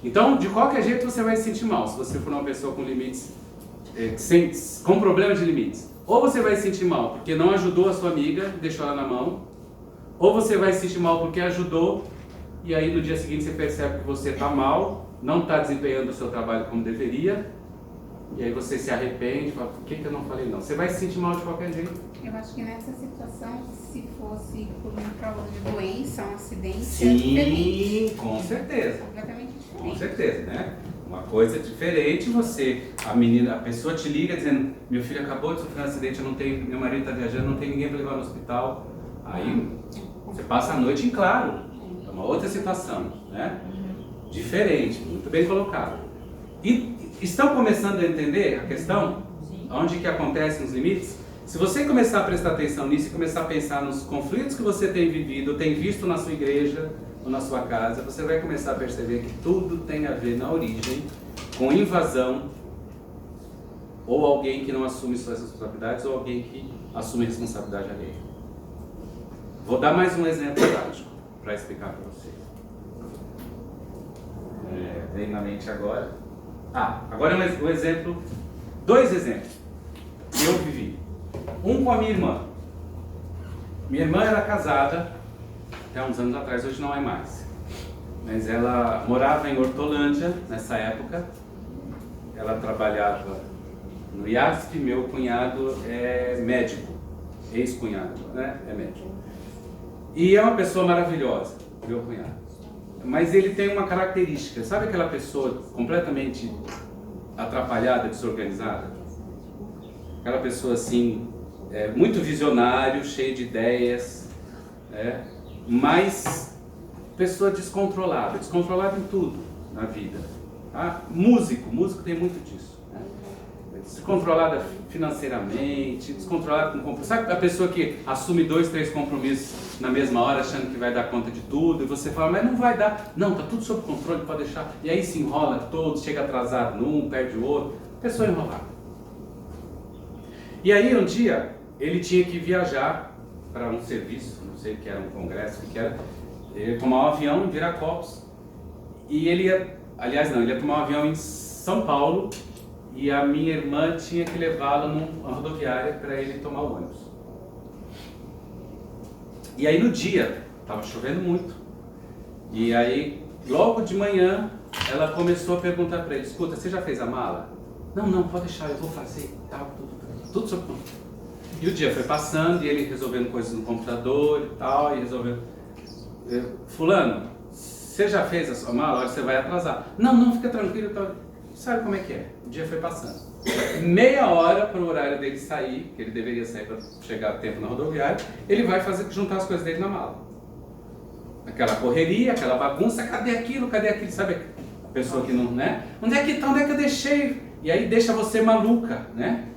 Então, de qualquer jeito você vai se sentir mal se você for uma pessoa com limites, com problema de limites. Ou você vai se sentir mal porque não ajudou a sua amiga, deixou ela na mão, ou você vai se sentir mal porque ajudou e aí no dia seguinte você percebe que você está mal, não está desempenhando o seu trabalho como deveria, e aí você se arrepende e fala, por que eu não falei não? Você vai se sentir mal de qualquer jeito. Eu acho que nessa situação, se fosse por uma prova de doença, um acidente, Sim, é diferente. com certeza. Completamente diferente. Com certeza, né? Uma coisa diferente, a pessoa te liga dizendo, meu filho acabou de sofrer um acidente, meu marido está viajando, não tem ninguém para levar no hospital. Aí você passa a noite em claro. É uma outra situação, né? Diferente, muito bem colocado. E estão começando a entender a questão? Onde que acontecem os limites? Se você começar a prestar atenção nisso e começar a pensar nos conflitos que você tem vivido, tem visto na sua igreja ou na sua casa, você vai começar a perceber que tudo tem a ver na origem com invasão, ou alguém que não assume suas responsabilidades, ou alguém que assume responsabilidade alheia. Vou dar mais um exemplo prático para explicar para vocês. Vem na mente agora. Agora um exemplo, dois exemplos que eu vivi. Um com a minha irmã. Minha irmã era casada até uns anos atrás, hoje não é mais. Mas ela morava em Hortolândia nessa época. Ela trabalhava no IASP, meu cunhado é médico, ex-cunhado, né? É médico. E é uma pessoa maravilhosa, meu cunhado. Mas ele tem uma característica, sabe aquela pessoa completamente atrapalhada, desorganizada? Aquela pessoa assim, muito visionário, cheio de ideias, mas pessoa descontrolada em tudo na vida. Músico tem muito disso. Descontrolada financeiramente, descontrolada com compromisso. Sabe a pessoa que assume 2, 3 compromissos na mesma hora, achando que vai dar conta de tudo, e você fala, mas não vai dar. Não, tá tudo sob controle, pode deixar. E aí se enrola todo, chega atrasado num, perde o outro. Pessoa enrolada. E aí um dia, ele tinha que viajar para um serviço, não sei o que era, um congresso, o que era. Ele ia tomar um avião em Viracopos. E ele ia tomar um avião em São Paulo, e a minha irmã tinha que levá-lo numa rodoviária para ele tomar o ônibus. E aí no dia, estava chovendo muito, e aí logo de manhã ela começou a perguntar para ele: escuta, você já fez a mala? Não, pode deixar, eu vou fazer, tal, tudo sob conta. E o dia foi passando e ele resolvendo coisas no computador e tal, e resolvendo... Fulano, você já fez a sua mala? Olha, você vai atrasar. Não, fica tranquilo. Tal. Sabe como é que é? O dia foi passando. Meia hora para o horário dele sair, que ele deveria sair para chegar a tempo na rodoviária, ele vai juntar as coisas dele na mala. Aquela correria, aquela bagunça, cadê aquilo, sabe a pessoa que não, né? Onde é que eu deixei? E aí deixa você maluca, né?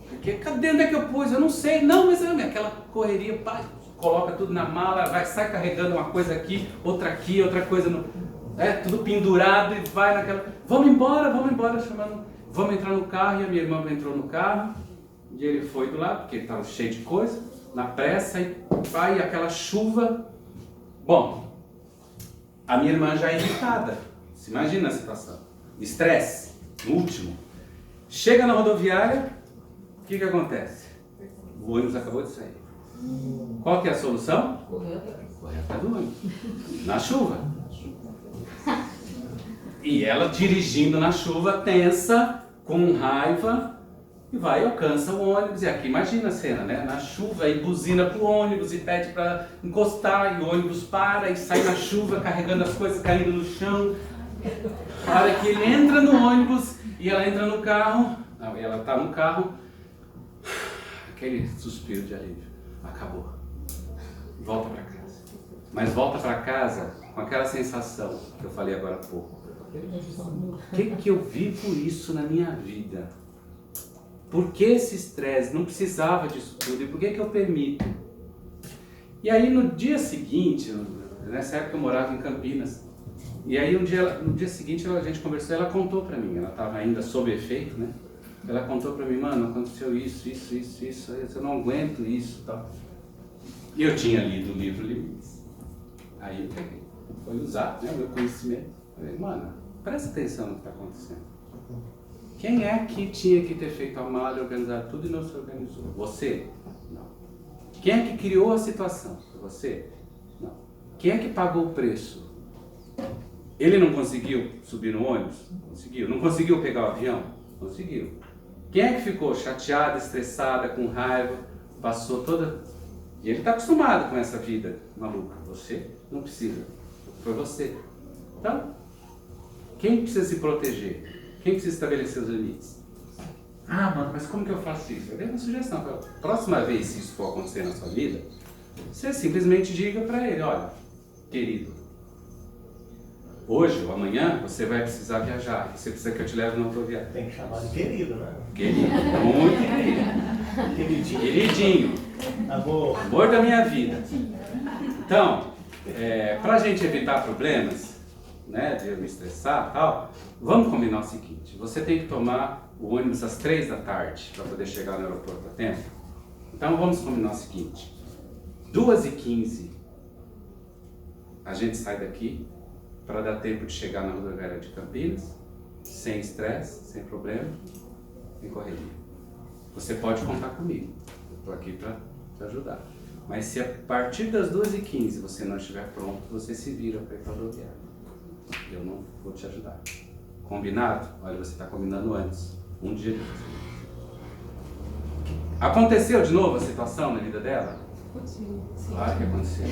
Porque onde é que eu pus? Eu não sei, mas aquela correria, pá, coloca tudo na mala, sai carregando uma coisa aqui, outra coisa, tudo pendurado e vai naquela... Vamos embora, chamando... Vamos entrar no carro, e a minha irmã entrou no carro, e ele foi do lado, porque ele estava cheio de coisa, na pressa, e vai aquela chuva. Bom, a minha irmã já é irritada, se imagina a situação, estresse, no último. Chega na rodoviária, o que acontece? O ônibus acabou de sair. Qual que é a solução? Correr atrás do ônibus, na chuva. E ela dirigindo na chuva, tensa, com raiva, e vai e alcança o ônibus. E aqui imagina a cena, né? Na chuva, e buzina pro ônibus e pede para encostar, e o ônibus para e sai na chuva carregando as coisas caindo no chão. A hora que ele entra no ônibus e ela entra no carro, ela tá no carro, aquele suspiro de alívio, acabou, volta para casa. Mas volta para casa com aquela sensação que eu falei agora há pouco. Que eu vivo isso na minha vida? Por que esse estresse? Não precisava disso tudo. E por que eu permito? E aí no dia seguinte, nessa época eu morava em Campinas, e aí no dia seguinte a gente conversou, ela contou pra mim, ela estava ainda sob efeito, né? Ela contou pra mim: mano, aconteceu isso, eu não aguento isso, tal. E eu tinha lido o livro Limites. Aí eu peguei, foi usar, né, o meu conhecimento. Falei: mano, presta atenção no que está acontecendo. Quem é que tinha que ter feito a mala e organizado tudo e não se organizou? Você? Não. Quem é que criou a situação? Você? Não. Quem é que pagou o preço? Ele não conseguiu subir no ônibus? Conseguiu. Não conseguiu pegar o avião? Conseguiu. Quem é que ficou chateada, estressada, com raiva, passou toda... E ele está acostumado com essa vida maluca. Você não precisa. Foi você. Então, quem precisa se proteger? Quem precisa estabelecer os limites? Ah, mano, mas como que eu faço isso? Eu dei uma sugestão. Próxima vez, se isso for acontecer na sua vida, você simplesmente diga para ele: olha, querido, hoje ou amanhã você vai precisar viajar. Você precisa que eu te leve na rodoviária. Tem que chamar de querido, né? Querido, muito querido. Queridinho. Amor da minha vida. Então, para a gente evitar problemas, né, de eu me estressar e tal, vamos combinar o seguinte: você tem que tomar o ônibus às 3 da tarde para poder chegar no aeroporto a tempo. Então vamos combinar o seguinte: 2h15 a gente sai daqui para dar tempo de chegar na rodoviária de Campinas, sem estresse, sem problema, sem correria. Você pode contar comigo, eu estou aqui para te ajudar. Mas se a partir das 2h15 você não estiver pronto, você se vira para ir para a rodoviária. Eu não vou te ajudar. Combinado? Olha, você está combinando antes. Um dia depois. Aconteceu de novo a situação na vida dela? Claro que aconteceu.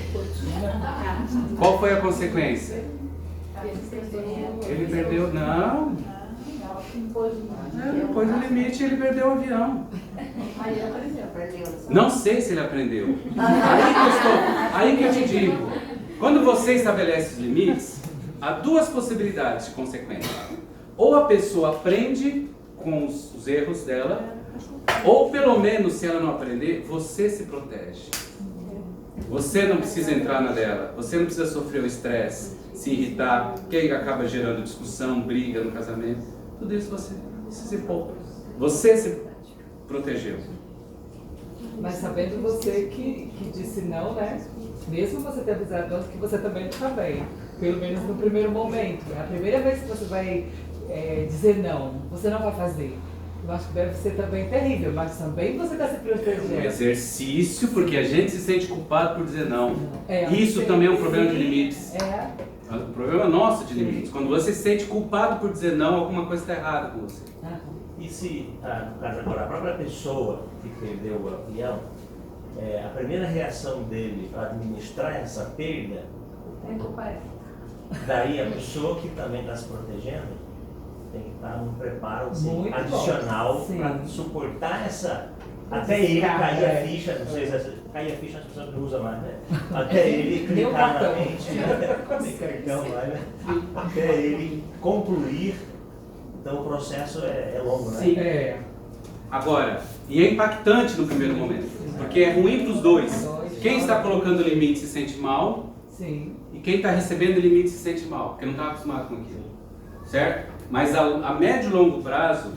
Qual foi a consequência? Ele perdeu... Não. Depois do limite ele perdeu o avião. Não sei se ele aprendeu. Aí que eu te digo. Quando você estabelece os limites, há duas possibilidades de consequência. Ou a pessoa aprende com os erros dela, ou pelo menos, se ela não aprender, você se protege. Você não precisa entrar na dela, você não precisa sofrer o estresse, se irritar, que aí acaba gerando discussão, briga no casamento. Tudo isso você se poupa. Você se protegeu. Mas sabendo você que disse não, né? Mesmo você ter avisado antes, que você também não está bem. Pelo menos no primeiro momento. É a primeira vez que você vai dizer não, você não vai fazer. Eu acho que deve ser também terrível, mas também você está se É um protegendo. exercício, porque a gente se sente culpado por dizer não. É, Isso sim, também é um problema de sim. limites. É. O problema nosso de limites. Quando você se sente culpado por dizer não, alguma coisa está errada com você. E se, no caso agora, a própria pessoa que perdeu o avião, a primeira reação dele para administrar essa perda, daí a pessoa que também está se protegendo tem que estar num preparo Muito adicional bom. para Sim. suportar essa. Até ele cair a ficha, não sei se cair a ficha as pessoas não usam mais, né? Até ele Meu clicar na cartão. mente, tem cartão lá, né? Até ele concluir. Então o processo é longo, né? Sim. É. Agora, e é impactante no primeiro momento, porque é ruim para os dois. Quem está colocando limite se sente mal, Sim. e quem está recebendo limite se sente mal, porque não está acostumado com aquilo. Certo? Mas a médio e longo prazo,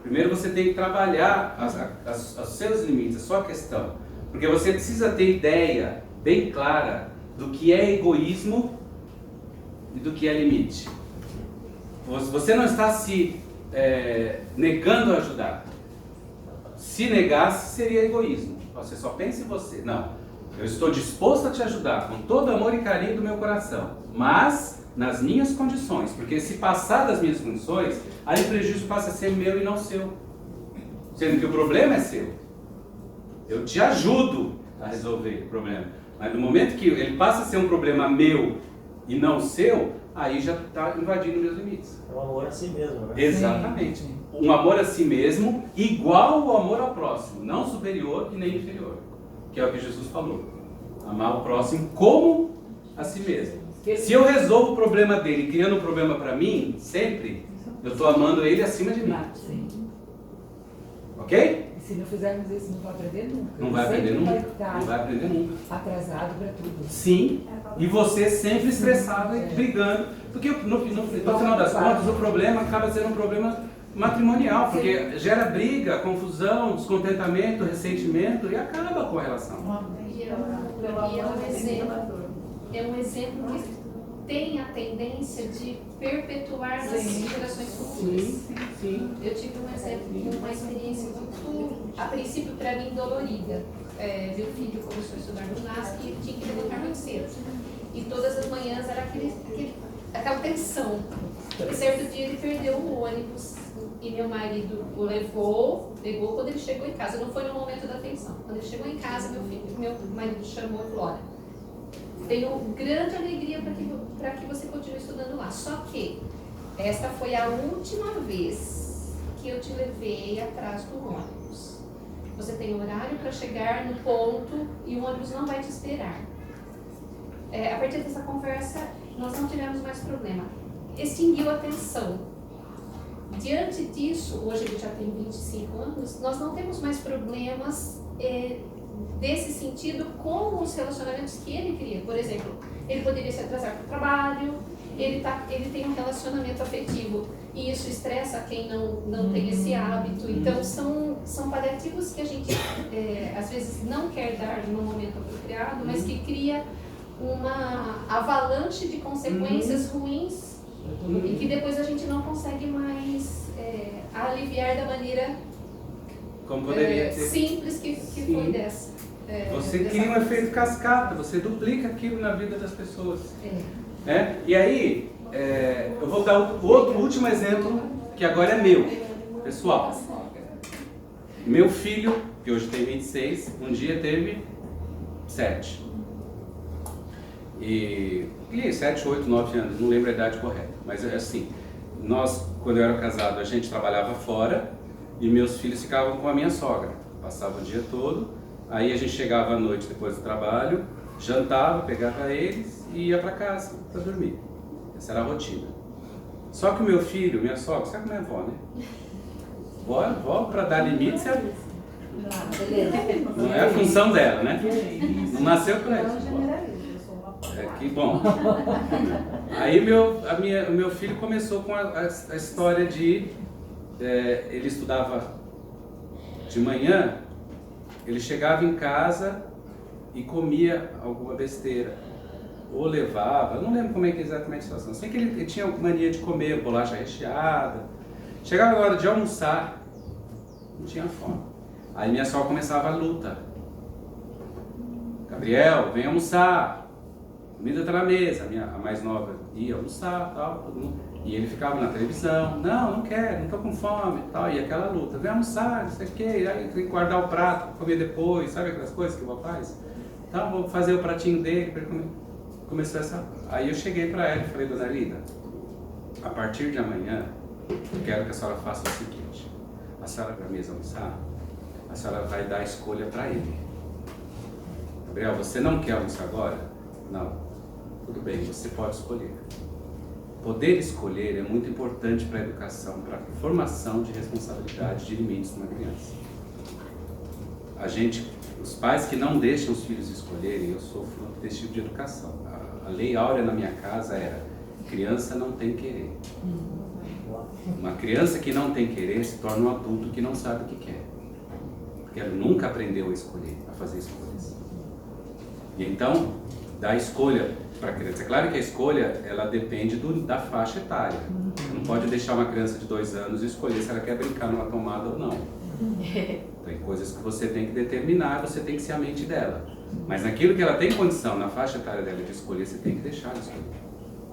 primeiro você tem que trabalhar os seus limites, a sua questão. Porque você precisa ter ideia bem clara do que é egoísmo e do que é limite. Você não está se negando a ajudar. Se negasse, seria egoísmo. Você só pensa em você. Não. Eu estou disposto a te ajudar com todo amor e carinho do meu coração. Mas nas minhas condições. Porque se passar das minhas condições, aí o prejuízo passa a ser meu e não seu. Sendo que o problema é seu. Eu te ajudo a resolver o problema. Mas no momento que ele passa a ser um problema meu e não seu, aí já está invadindo meus limites. É um amor a si mesmo, né? Exatamente. Um amor a si mesmo igual ao amor ao próximo, não superior e nem inferior. Que é o que Jesus falou. Amar o próximo como a si mesmo. Se eu resolvo o problema dele criando um problema para mim, sempre, eu estou amando ele acima de mim. Sim. Ok? E se não fizermos isso, não vai aprender nunca. Não vai aprender Sempre nunca. vai ficar Não vai aprender nunca. atrasado para tudo. Sim. E você sempre estressado e brigando. Porque no final das contas o problema acaba sendo um problema matrimonial. Porque gera briga, confusão, descontentamento, ressentimento e acaba com a relação. É um exemplo que tem a tendência de perpetuar nas gerações futuras. Sim. Eu tive um exemplo, uma experiência muito, a princípio para mim, dolorida. Meu filho começou a estudar no NASP e ele tinha que levantar muito cedo. E todas as manhãs era aquela tensão. E certo dia ele perdeu o ônibus e meu marido o pegou quando ele chegou em casa. Não foi no momento da tensão. Quando ele chegou em casa, meu marido chamou e falou: olha, tenho grande alegria para que você continue estudando lá. Só que esta foi a última vez que eu te levei atrás do ônibus. Você tem horário para chegar no ponto e o ônibus não vai te esperar. A partir dessa conversa, nós não tivemos mais problema. Extinguiu a tensão. Diante disso, hoje ele já tem 25 anos, nós não temos mais problemas desse sentido com os relacionamentos que ele cria. Por exemplo, ele poderia se atrasar para o trabalho, ele tem um relacionamento afetivo e isso estressa quem não tem esse hábito. Então são paliativos que a gente às vezes não quer dar no momento apropriado, mas que cria uma avalanche de consequências ruins e que depois a gente não consegue mais aliviar da maneira Como poderia ter. simples que foi dessa. Você cria um efeito cascata, você duplica aquilo na vida das pessoas. É. E aí, eu vou dar o último exemplo, que agora é meu, pessoal. Meu filho, que hoje tem 26, um dia teve 7. E 7, 8, 9 anos, não lembro a idade correta. Mas é assim, quando eu era casado, a gente trabalhava fora e meus filhos ficavam com a minha sogra. Passava o dia todo, aí a gente chegava à noite depois do trabalho, jantava, pegava eles e ia para casa para dormir. Essa era a rotina. Só que o meu filho, minha sogra, sabe como é a avó, né? Vó para dar limites não é a função dela, né? Não nasceu para isso. Que bom. Aí o meu filho começou com a história de... ele estudava de manhã, ele chegava em casa e comia alguma besteira. ou levava, eu não lembro como é que exatamente a situação. Sei que ele tinha mania de comer bolacha recheada. Chegava a hora de almoçar, não tinha fome. Aí minha sogra começava a luta. Gabriel, vem almoçar. Comida está na mesa. A mais nova ia almoçar, tal, todo mundo. E ele ficava na televisão. Não quero, não estou com fome, tal. E aquela luta. Vem almoçar, não sei o quê. Aí tem que guardar o prato, comer depois. Sabe aquelas coisas que o avô faz? Então vou fazer o pratinho dele para ele comer. Começou essa... Aí eu cheguei para ela e falei, dona Lida, a partir de amanhã, eu quero que a senhora faça o seguinte. A senhora vai mesa almoçar, a senhora vai dar a escolha para ele. Gabriel, você não quer almoçar agora? Não. Tudo bem, você pode escolher. Poder escolher é muito importante para a educação, para a formação de responsabilidade, de limites numa criança. Os pais que não deixam os filhos escolherem, eu sofro desse tipo de educação. A lei áurea na minha casa era: criança não tem querer. Uma criança que não tem querer se torna um adulto que não sabe o que quer. Porque ela nunca aprendeu a escolher, a fazer escolhas. E então, dá escolha para a criança. É claro que a escolha, ela depende da faixa etária. Você não pode deixar uma criança de 2 anos escolher se ela quer brincar numa tomada ou não. Tem coisas que você tem que determinar, você tem que ser a mente dela. Mas naquilo que ela tem condição, na faixa etária dela de escolher, você tem que deixar ela escolher.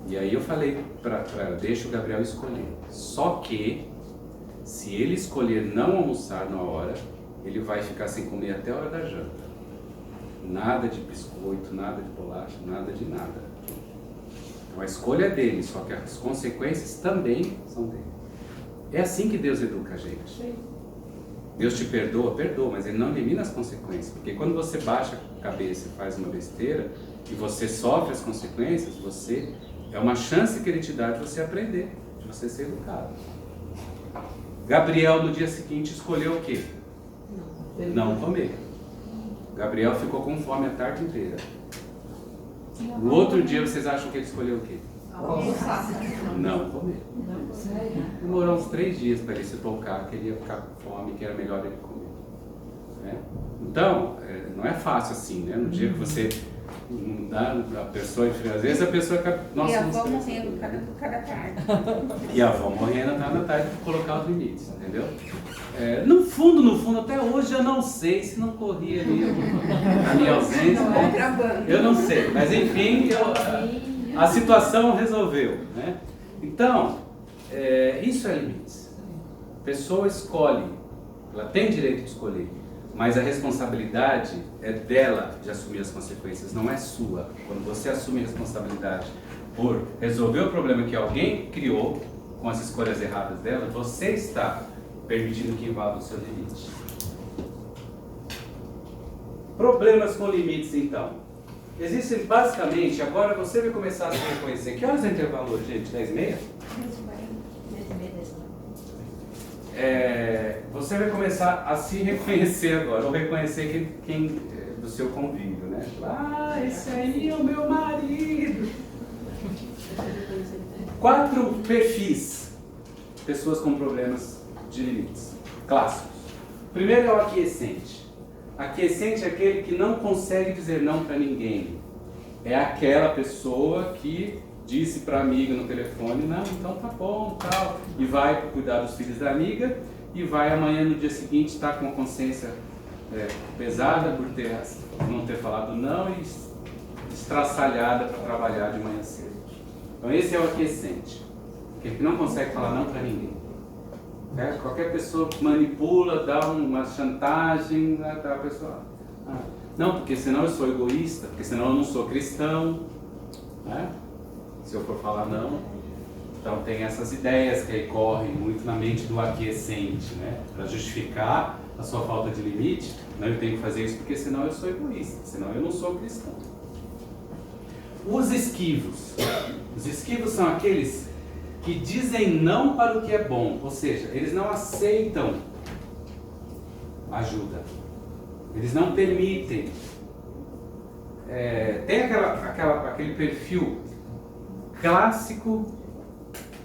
E aí eu falei para ela, deixa o Gabriel escolher. Só que, se ele escolher não almoçar na hora, ele vai ficar sem comer até a hora da janta. Nada de biscoito, nada de bolacha, nada de nada. Então a escolha é dele, só que as consequências também são dele. É assim que Deus educa a gente. Deus te perdoa, mas Ele não elimina as consequências. Porque quando você baixa a cabeça e faz uma besteira, e você sofre as consequências, é uma chance que Ele te dá de você aprender, de você ser educado. Gabriel, no dia seguinte, escolheu o quê? Não comer. Gabriel ficou com fome a tarde inteira. No outro dia, vocês acham que ele escolheu o quê? Não comer. Demorou uns 3 dias para ele se tocar que ele ia ficar com fome, que era melhor ele comer. Né? Então, não é fácil assim, né? No dia que você não dá a pessoa, às vezes a pessoa acaba... E a avó morrendo cada tarde. E a avó morrendo na tarde para colocar os limites, entendeu? No fundo, até hoje eu não sei se não corria ali a minha ausência. Eu não sei, mas enfim, a situação resolveu, né? Então, isso é limites. A pessoa escolhe, ela tem direito de escolher, mas a responsabilidade é dela de assumir as consequências, não é sua. Quando você assume a responsabilidade por resolver o problema que alguém criou com as escolhas erradas dela, você está permitindo que invada o seu limite. Problemas com limites, então. Existem basicamente, agora você vai começar a se reconhecer. Que horas é o intervalo hoje, gente? 10h30? Você vai começar a se reconhecer agora, ou reconhecer quem do seu convívio, né? Esse aí é o meu marido. 4 perfis, pessoas com problemas de limites, clássicos. Primeiro é o aquiescente. Aquiescente é aquele que não consegue dizer não para ninguém. É aquela pessoa que disse para a amiga no telefone, não, então tá bom, tal, e vai cuidar dos filhos da amiga, e vai amanhã no dia seguinte estar com a consciência pesada por não ter falado não e estraçalhada para trabalhar de manhã cedo. Então esse é o aquiescente, aquele que não consegue falar não para ninguém. Qualquer pessoa manipula, dá uma chantagem, a pessoa... não, porque senão eu sou egoísta, porque senão eu não sou cristão, né? Se eu for falar não. Então tem essas ideias que aí correm muito na mente do aquiescente, né? Para justificar a sua falta de limite, não, eu tenho que fazer isso porque senão eu sou egoísta, senão eu não sou cristão. Os esquivos. Os esquivos são aqueles que dizem não para o que é bom, ou seja, eles não aceitam ajuda, eles não permitem. Tem aquele perfil clássico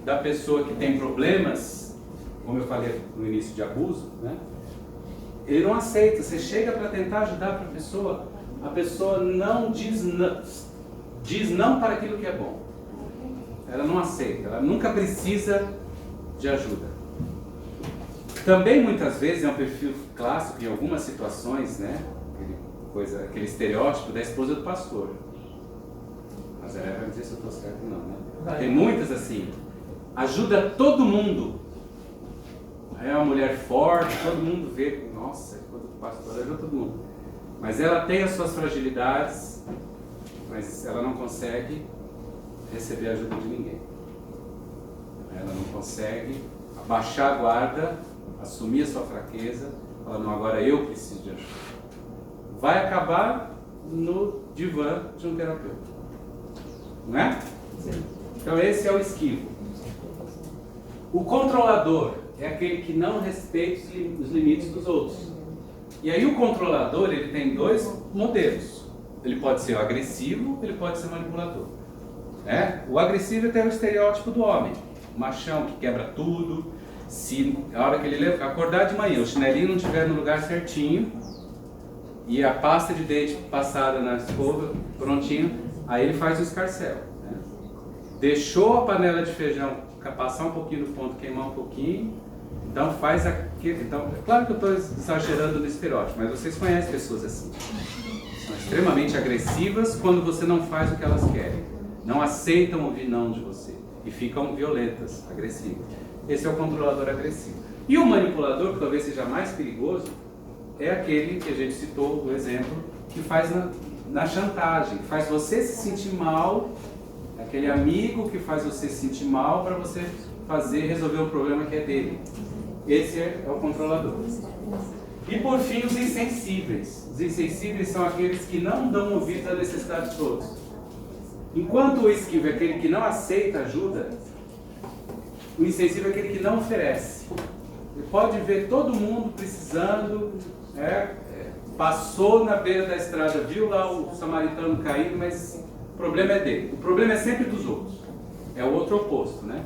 da pessoa que tem problemas, como eu falei no início, de abuso, né? Ele não aceita. Você chega para tentar ajudar a pessoa não diz diz não para aquilo que é bom. Ela não aceita, ela nunca precisa de ajuda. Também muitas vezes é um perfil clássico em algumas situações, né? Aquele estereótipo da esposa do pastor. Mas ela vai dizer se eu estou certo ou não, né? Tem muitas assim. Ajuda todo mundo. É uma mulher forte, todo mundo vê, nossa, quando o pastor ajuda todo mundo. Mas ela tem as suas fragilidades, mas ela não consegue receber a ajuda de ninguém. Ela não consegue abaixar a guarda, assumir a sua fraqueza, falar, não, agora eu preciso de ajuda. Vai acabar no divã de um terapeuta. Não é? Sim. Então esse é o esquivo. O controlador é aquele que não respeita os limites dos outros. E aí o controlador, ele tem dois modelos. Ele pode ser o agressivo, ele pode ser o manipulador. O agressivo tem o estereótipo do homem. O machão que quebra tudo. Se a hora que ele acordar de manhã, o chinelinho não estiver no lugar certinho e a pasta de dente passada na escova, prontinho, aí ele faz o escarcéu. Né? Deixou a panela de feijão passar um pouquinho do ponto, queimar um pouquinho, então faz aquilo. Então, é claro que eu estou exagerando no estereótipo, mas vocês conhecem pessoas assim. São extremamente agressivas quando você não faz o que elas querem. Não aceitam ouvir não de você e ficam violentas, agressivas. Esse é o controlador agressivo. E o manipulador, que talvez seja mais perigoso, é aquele que a gente citou, o exemplo, que faz na chantagem, que faz você se sentir mal, aquele amigo que faz você se sentir mal para você resolver um problema que é dele. Esse é o controlador. E por fim, os insensíveis. Os insensíveis são aqueles que não dão ouvidos à necessidade dos outros. Enquanto o esquivo é aquele que não aceita ajuda, o insensível é aquele que não oferece. Ele pode ver todo mundo precisando, passou na beira da estrada, viu lá o samaritano caído, mas o problema é dele. O problema é sempre dos outros. É o outro oposto, né?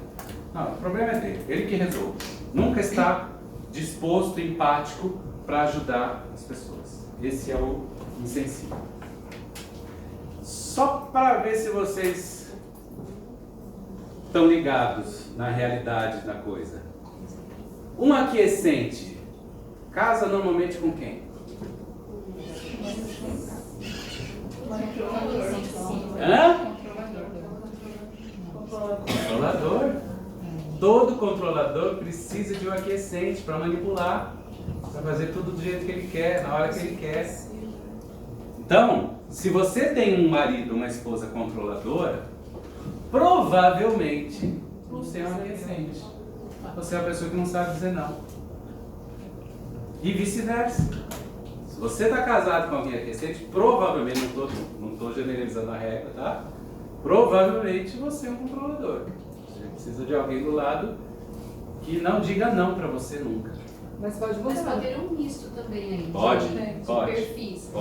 Não, o problema é dele. Ele que resolve. Nunca está disposto, empático para ajudar as pessoas. Esse é o insensível. Só para ver se vocês estão ligados na realidade da coisa. Um aquiescente casa normalmente com quem? Controlador. Todo controlador precisa de um aquiescente para manipular, para fazer tudo do jeito que ele quer, na hora que ele quer. Então, se você tem um marido, uma esposa controladora, provavelmente você é um aquiescente. Você é uma pessoa que não sabe dizer não. E vice-versa. Se você está casado com alguém aquiescente, provavelmente, não estou generalizando a regra, tá? Provavelmente você é um controlador. Você precisa de alguém do lado que não diga não para você nunca. Mas pode mudar. Mas pode ter um misto também aí. Pode, de perfis.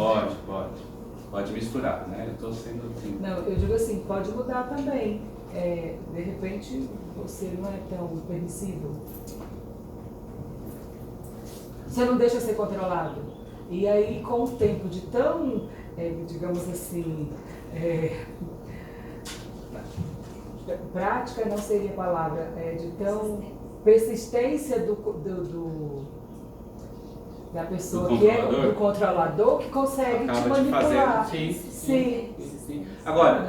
Pode misturar, né? Eu estou sendo assim. Não, eu digo assim, pode mudar também. De repente, você não é tão permissivo. Você não deixa ser controlado. E aí, com o tempo de tão, digamos assim, prática não seria a palavra, de tão persistência da pessoa que é do controlador, que consegue te manipular. Sim. Agora,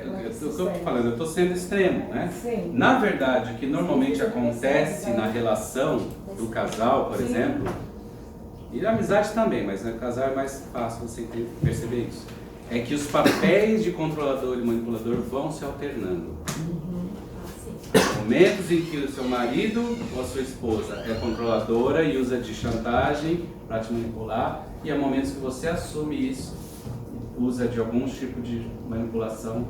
o que eu estou falando, eu estou sendo extremo, né? Sim. Na verdade, o que normalmente acontece na relação do casal, por exemplo, e na amizade também, mas no casal é mais fácil você perceber isso, é que os papéis de controlador e manipulador vão se alternando. Momentos em que o seu marido ou a sua esposa é controladora e usa de chantagem para te manipular, e há momentos que você assume isso, usa de algum tipo de manipulação.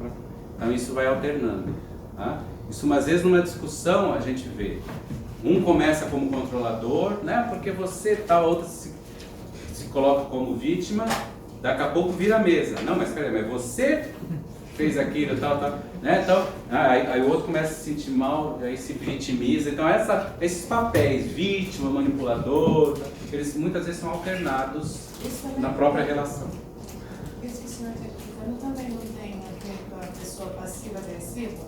Então isso vai alternando. Tá? Isso, às vezes, numa discussão a gente vê. Um começa como controlador, né? Porque você tal, outro se coloca como vítima, daqui a pouco vira a mesa. Não, mas peraí, mas você fez aquilo, tal, né? Então, aí o outro começa a se sentir mal, aí se vitimiza. Então esses papéis, vítima, manipulador, eles muitas vezes são alternados na própria relação. Isso que o senhor está explicando também não tem a ver com pessoa passiva-agressiva?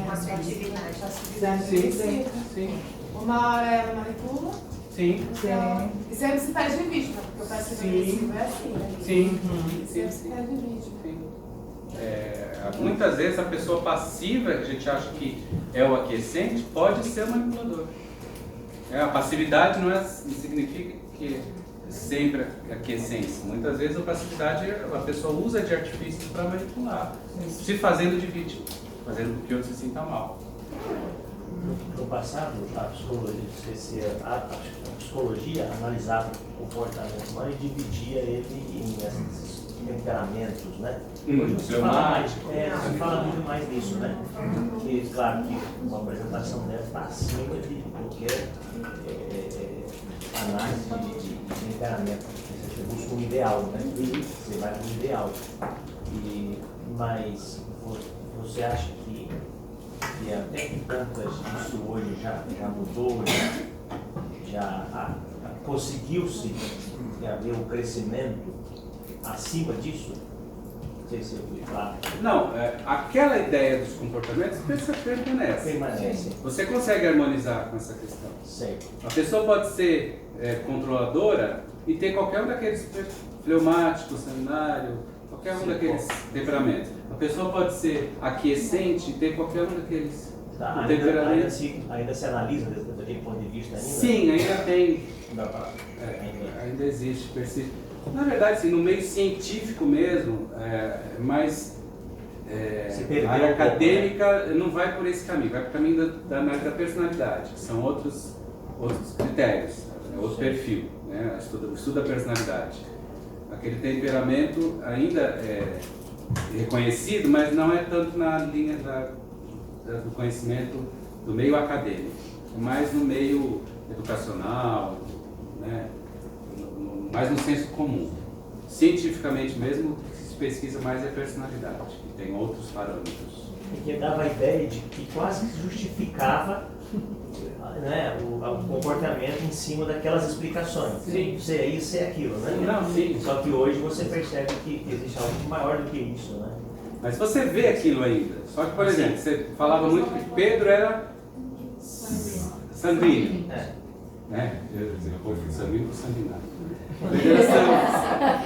Passividade. Passividade Sim, agressiva. sim. Uma hora ela manipula, Sim. então, e sempre se perde vítima, porque o passivo-agressivo é assim, né? Sim. Sempre se perde vítima. Sim. Muitas vezes a pessoa passiva, que a gente acha que é o aquiescente, pode ser o manipulador. A passividade não significa que sempre a aquiescência. Muitas vezes a passividade a pessoa usa de artifícios para manipular, se fazendo de vítima, fazendo com que o outro se sinta mal. No passado, a psicologia analisava o comportamento humano e dividia ele em esses temperamentos, né? Hoje não se fala muito mais nisso, né? Porque, claro, que uma apresentação dela está acima de qualquer análise de temperamento. Você busca um ideal, né? Você vai para um ideal. Mas você acha que até que pontas isso hoje já mudou, já conseguiu-se haver um crescimento acima disso? Não sei se eu fui claro. Não, aquela ideia dos comportamentos permanece. Permanece. Você consegue harmonizar com essa questão. Certo. A pessoa pode ser controladora e ter qualquer um daqueles fleumático, sanguinário, qualquer um daqueles temperamentos. A pessoa pode ser aquiescente e ter qualquer um daqueles temperamentos. Ainda se analisa daquele ponto de vista ainda? Sim, ainda tem. Ainda existe, persiste. Na verdade, assim, no meio científico mesmo, a área acadêmica não vai por esse caminho, vai para o caminho da personalidade, que são outros critérios, outro perfil, né? O estudo da personalidade. Aquele temperamento ainda é reconhecido, mas não é tanto na linha do conhecimento do meio acadêmico, é mais no meio educacional, né? Mais no senso comum. Cientificamente mesmo, o que se pesquisa mais é a personalidade, que tem outros parâmetros. Porque dava a ideia de que quase que justificava, né, o comportamento em cima daquelas explicações. Sim. Isso é isso, é aquilo, né? Não, sim. Só que hoje você percebe que existe algo maior do que isso, né? Mas você vê aquilo ainda. Só que, por exemplo, você falava muito que Pedro era sanguíneo. Né? Eu confundo sanguíneo com sanguinário.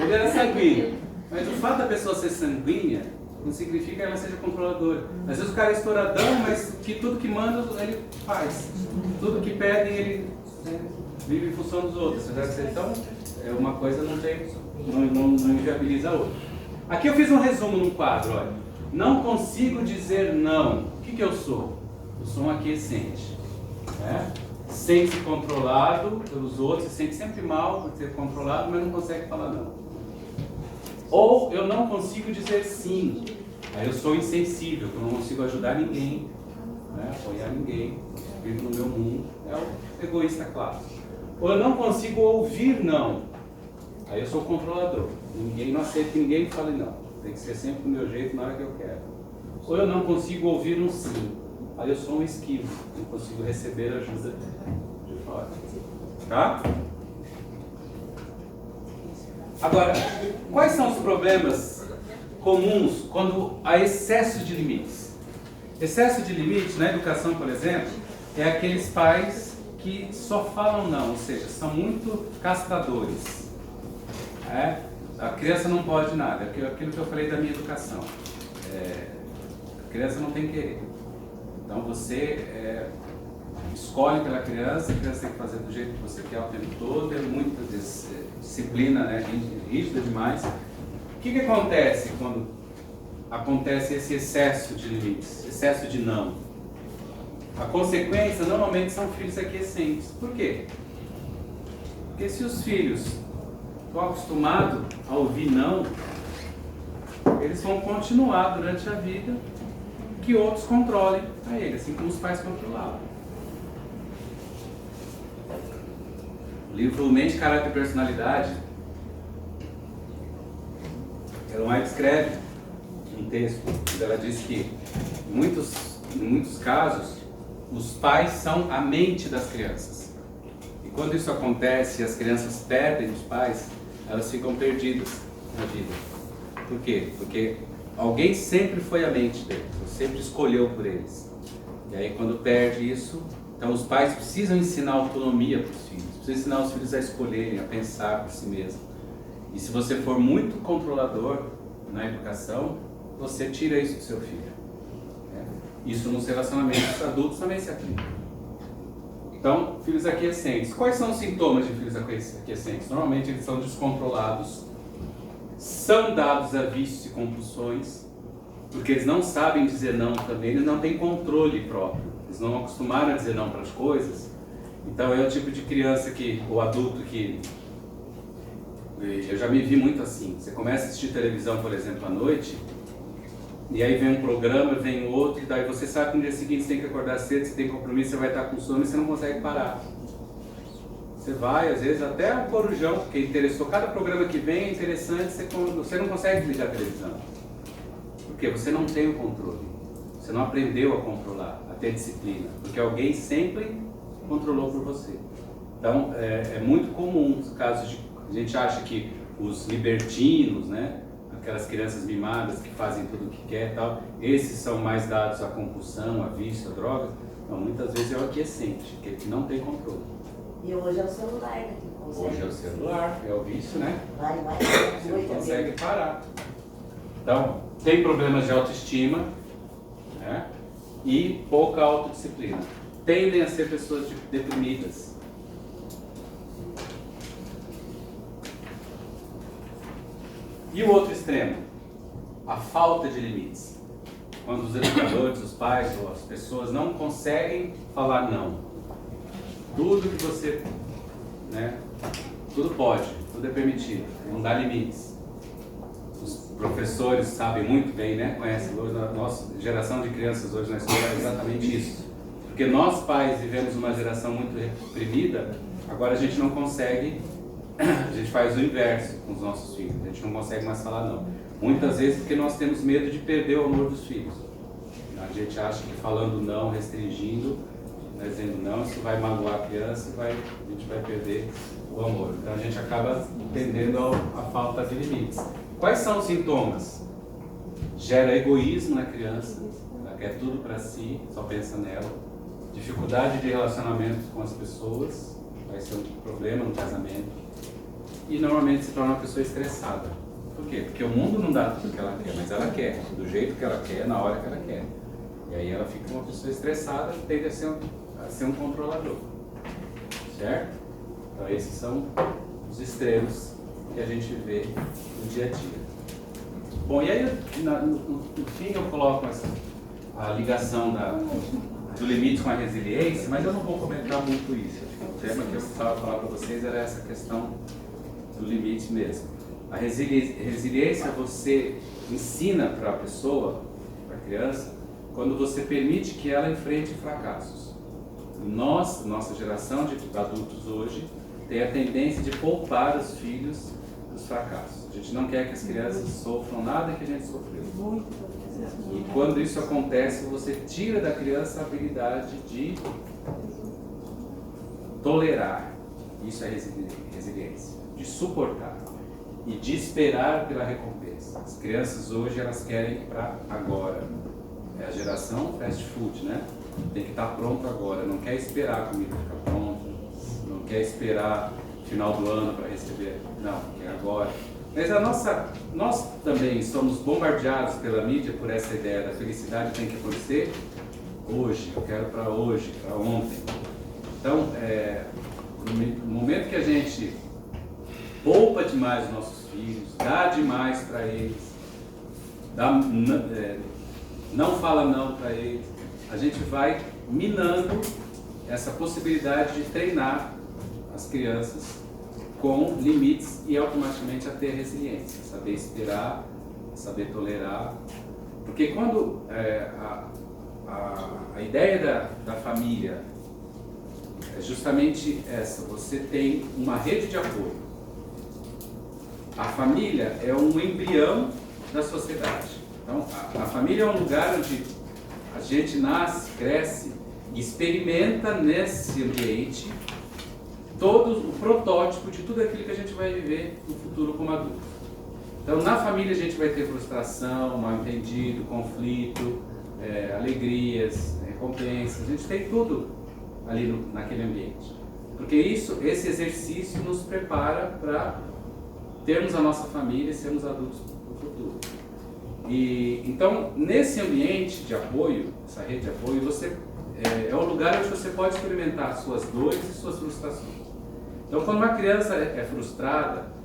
Ele era sanguíneo. Mas o fato da pessoa ser sanguínea não significa que ela seja controladora. Às vezes o cara é estouradão, mas que tudo que manda ele faz. Tudo que pedem ele vive em função dos outros. Então, uma coisa não inviabiliza a outra. Aqui eu fiz um resumo num quadro, olha. Não consigo dizer não. O que eu sou? Eu sou um aquiescente. Né? Sente-se controlado pelos outros, se sente sempre mal por ser controlado, mas não consegue falar não. Ou eu não consigo dizer sim, aí eu sou insensível, eu não consigo ajudar ninguém, né? Apoiar ninguém, vivo no meu mundo, é o egoísta clássico. Ou eu não consigo ouvir não, aí eu sou controlador, não aceito que ninguém fale não, tem que ser sempre do meu jeito na hora que eu quero. Ou eu não consigo ouvir um sim, aí eu sou um esquivo, não consigo receber ajuda de fora. Tá? Agora, quais são os problemas comuns quando há excesso de limites? Excesso de limites na educação, por exemplo, é aqueles pais que só falam não, ou seja, são muito castradores. A criança não pode nada, aquilo que eu falei da minha educação. A criança não tem querer. Então você escolhe pela criança, a criança tem que fazer do jeito que você quer o tempo todo, é muita disciplina, né, rígida demais. O que acontece quando acontece esse excesso de limites, excesso de não? A consequência normalmente são filhos aquiescentes. Por quê? Porque se os filhos estão acostumados a ouvir não, eles vão continuar durante a vida que outros controlem a ele, assim como os pais controlavam. O livro Mente, Caráter e Personalidade, Ellen White escreve um texto onde ela diz que em muitos casos os pais são a mente das crianças. E quando isso acontece e as crianças perdem os pais, elas ficam perdidas na vida. Por quê? Porque alguém sempre foi a mente deles, sempre escolheu por eles. E aí quando perde isso, então os pais precisam ensinar autonomia para os filhos, precisam ensinar os filhos a escolherem, a pensar por si mesmos. E se você for muito controlador na educação, você tira isso do seu filho. Isso nos relacionamentos adultos também se aplica. Então, filhos aquiescentes. Quais são os sintomas de filhos aquiescentes? Normalmente eles são descontrolados, são dados a vícios e compulsões, porque eles não sabem dizer não também, eles não têm controle próprio, eles não acostumaram a dizer não para as coisas. Então é o tipo de criança ou adulto que, eu já me vi muito assim, você começa a assistir televisão, por exemplo, à noite, e aí vem um programa, vem outro, e daí você sabe que no dia seguinte você tem que acordar cedo, você tem compromisso, você vai estar com sono e você não consegue parar. Você vai, às vezes, até o corujão, porque interessou, cada programa que vem é interessante, você não consegue ligar a televisão. Porque você não tem o controle, você não aprendeu a controlar, a ter disciplina, porque alguém sempre controlou por você. Então, é muito comum os casos de... A gente acha que os libertinos, né, aquelas crianças mimadas que fazem tudo o que quer e tal, esses são mais dados à compulsão, a vício, a drogas. Então, muitas vezes é o aquiescente, que não tem controle. E hoje é o celular, né? Hoje é o celular, é o vício, né? Vai, Você não consegue parar. Então, tem problemas de autoestima, né? E pouca autodisciplina. Tendem a ser pessoas deprimidas. E o outro extremo, a falta de limites. Quando os educadores, os pais ou as pessoas não conseguem falar não. Tudo que você, né, tudo pode, tudo é permitido, não dá limites. Os professores sabem muito bem, né, conhecem hoje, a nossa geração de crianças hoje na escola é exatamente isso. Porque nós pais vivemos uma geração muito reprimida, agora a gente não consegue, a gente faz o inverso com os nossos filhos, a gente não consegue mais falar não. Muitas vezes porque nós temos medo de perder o amor dos filhos. A gente acha que falando não, restringindo, dizendo não, isso vai magoar a criança e a gente vai perder o amor. Então a gente acaba tendendo a falta de limites. Quais são os sintomas? Gera egoísmo na criança, ela quer tudo para si, só pensa nela. Dificuldade de relacionamento com as pessoas, vai ser um problema no casamento. E normalmente se torna uma pessoa estressada. Por quê? Porque o mundo não dá tudo que ela quer, mas ela quer, do jeito que ela quer, na hora que ela quer. E aí ela fica uma pessoa estressada e tende a ser um controlador. Certo? Então esses são os extremos que a gente vê no dia a dia. Bom, e aí no fim eu coloco a ligação do limite com a resiliência, mas eu não vou comentar muito isso. Acho que o tema que eu precisava falar para vocês era essa questão do limite mesmo. A resiliência você ensina para a pessoa, para a criança, quando você permite que ela enfrente fracassos. Nossa geração de adultos hoje tem a tendência de poupar os filhos dos fracassos. A gente não quer que as crianças sofram nada que a gente sofreu. E quando isso acontece, você tira da criança a habilidade de tolerar. Isso é resiliência. De suportar. E de esperar pela recompensa. As crianças hoje, elas querem para agora. É a geração fast food, né? Tem que estar pronto agora. Não quer esperar a comida ficar pronta. Não quer esperar final do ano para receber. Não, quer agora. Mas nós também somos bombardeados pela mídia por essa ideia da felicidade tem que acontecer hoje. Eu quero para hoje, para ontem. Então, no momento que a gente poupa demais os nossos filhos, dá demais para eles, não fala não para eles, a gente vai minando essa possibilidade de treinar as crianças com limites e automaticamente a ter resiliência, saber esperar, saber tolerar. Porque quando a ideia da família é justamente essa, você tem uma rede de apoio. A família é um embrião da sociedade. Então, a família é um lugar onde a gente nasce, cresce e experimenta nesse ambiente todo o protótipo de tudo aquilo que a gente vai viver no futuro como adulto. Então, na família a gente vai ter frustração, mal-entendido, conflito, alegrias, recompensas, a gente tem tudo ali naquele ambiente. Porque esse exercício nos prepara para termos a nossa família e sermos adultos no futuro. Então, nesse ambiente de apoio, essa rede de apoio, é um lugar onde você pode experimentar suas dores e suas frustrações. Então, quando uma criança é frustrada,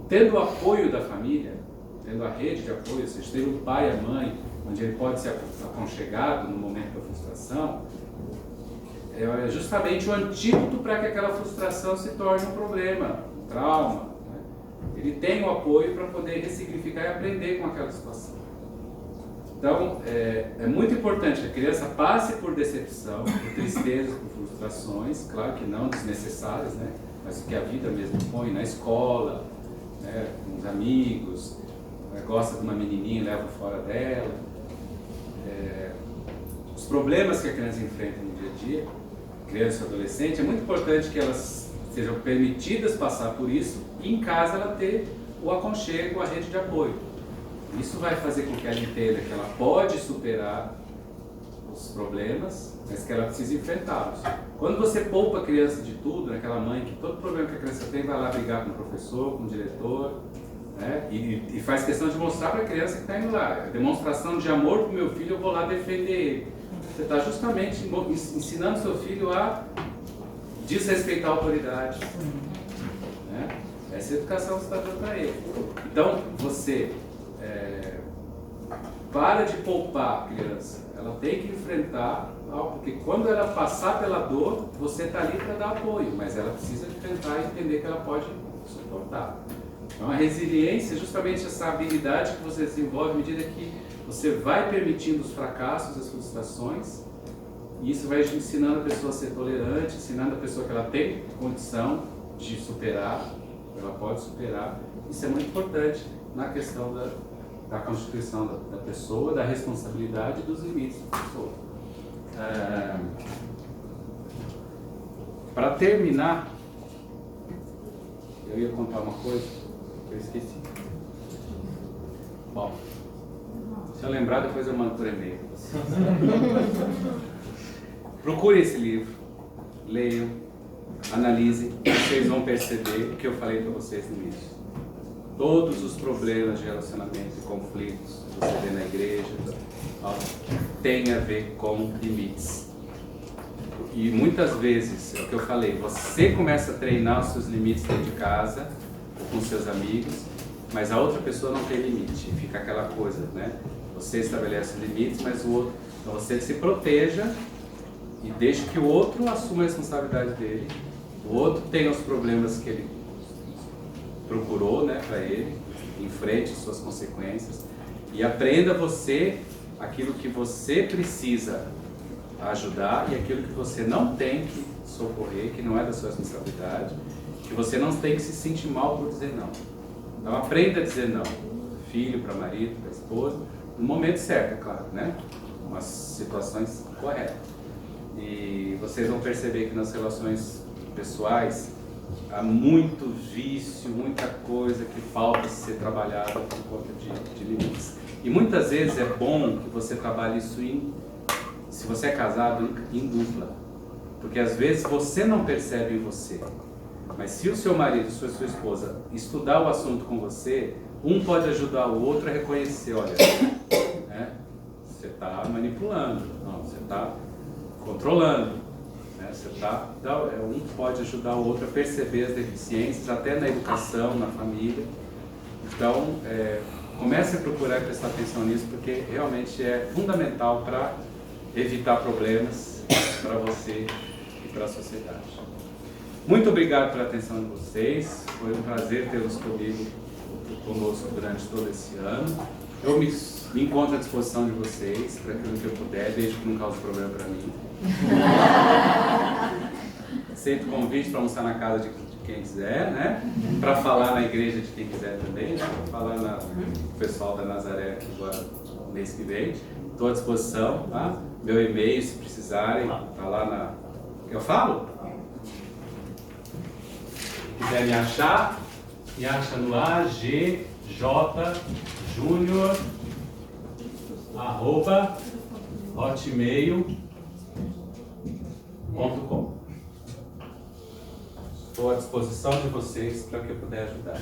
tendo o apoio da família, tendo a rede de apoio, ou seja, tendo o pai e a mãe, onde ele pode ser aconchegado no momento da frustração, é justamente o antídoto para que aquela frustração se torne um problema, um trauma, né? Ele tem o apoio para poder ressignificar e aprender com aquela situação. Então, é muito importante que a criança passe por decepção, por tristezas, por frustrações, claro que não desnecessárias, né? Mas que a vida mesmo põe na escola, né? Com os amigos, gosta de uma menininha e leva fora dela. Os problemas que a criança enfrenta no dia a dia, criança e adolescente, é muito importante que elas sejam permitidas passar por isso e em casa ela ter o aconchego, a rede de apoio. Isso vai fazer com que ela entenda que ela pode superar os problemas, mas que ela precisa enfrentá-los. Quando você poupa a criança de tudo, aquela mãe que todo problema que a criança tem vai lá brigar com o professor, com o diretor, né? E faz questão de mostrar para a criança que está indo lá. Demonstração de amor para o meu filho, eu vou lá defender ele. Você está justamente ensinando seu filho a desrespeitar a autoridade. Né? Essa educação que você está dando para ele. Então, você para de poupar a criança. Ela tem que enfrentar algo, porque quando ela passar pela dor, você está ali para dar apoio, mas ela precisa enfrentar e entender que ela pode suportar. Então, a resiliência é justamente essa habilidade que você desenvolve à medida que você vai permitindo os fracassos, as frustrações, e isso vai ensinando a pessoa a ser tolerante, ensinando a pessoa que ela tem condição de superar, ela pode superar. Isso é muito importante na questão da constituição da pessoa, da responsabilidade e dos limites da pessoa. Para terminar, eu ia contar uma coisa que eu esqueci. Bom, se eu lembrar, depois eu mando por e-mail. Procure esse livro, leiam, analisem, vocês vão perceber o que eu falei para vocês no início. Todos os problemas de relacionamento e conflitos que você vê na igreja tem a ver com limites. E muitas vezes, é o que eu falei, você começa a treinar os seus limites dentro de casa, ou com seus amigos, mas a outra pessoa não tem limite. Fica aquela coisa, né? Você estabelece limites, mas o outro... Então você se proteja e deixe que o outro assuma a responsabilidade dele. O outro tenha os problemas que ele procurou, né, para ele, enfrente suas consequências e aprenda você aquilo que você precisa ajudar e aquilo que você não tem que socorrer, que não é da sua responsabilidade, que você não tem que se sentir mal por dizer não. Então aprenda a dizer não, filho, para marido, para esposa, no momento certo, é claro, né? Umas situações corretas. E vocês vão perceber que nas relações pessoais há muito vício, muita coisa que falta ser trabalhada por conta de limites. E muitas vezes é bom que você trabalhe isso se você é casado, em dupla. Porque às vezes você não percebe em você. Mas se o seu marido, se a sua esposa estudar o assunto com você, um pode ajudar o outro a reconhecer, olha, né, você está manipulando, não, você está controlando. Um pode ajudar o outro a perceber as deficiências, até na educação, na família. Então, comece a procurar prestar atenção nisso, porque realmente é fundamental para evitar problemas para você e para a sociedade. Muito obrigado pela atenção de vocês. Foi um prazer tê-los conosco durante todo esse ano. Eu me encontro à disposição de vocês para aquilo que eu puder, desde que não cause problema para mim. Aceito o convite para almoçar na casa de quem quiser, né? Para falar na igreja de quem quiser também, né? Para falar com o pessoal da Nazaré aqui agora, no mês que vem. Estou à disposição, tá? Meu e-mail, se precisarem, tá lá na... Eu falo? quiser me achar no agjjunior@hotmail.com. Estou à disposição de vocês para o que eu puder ajudar.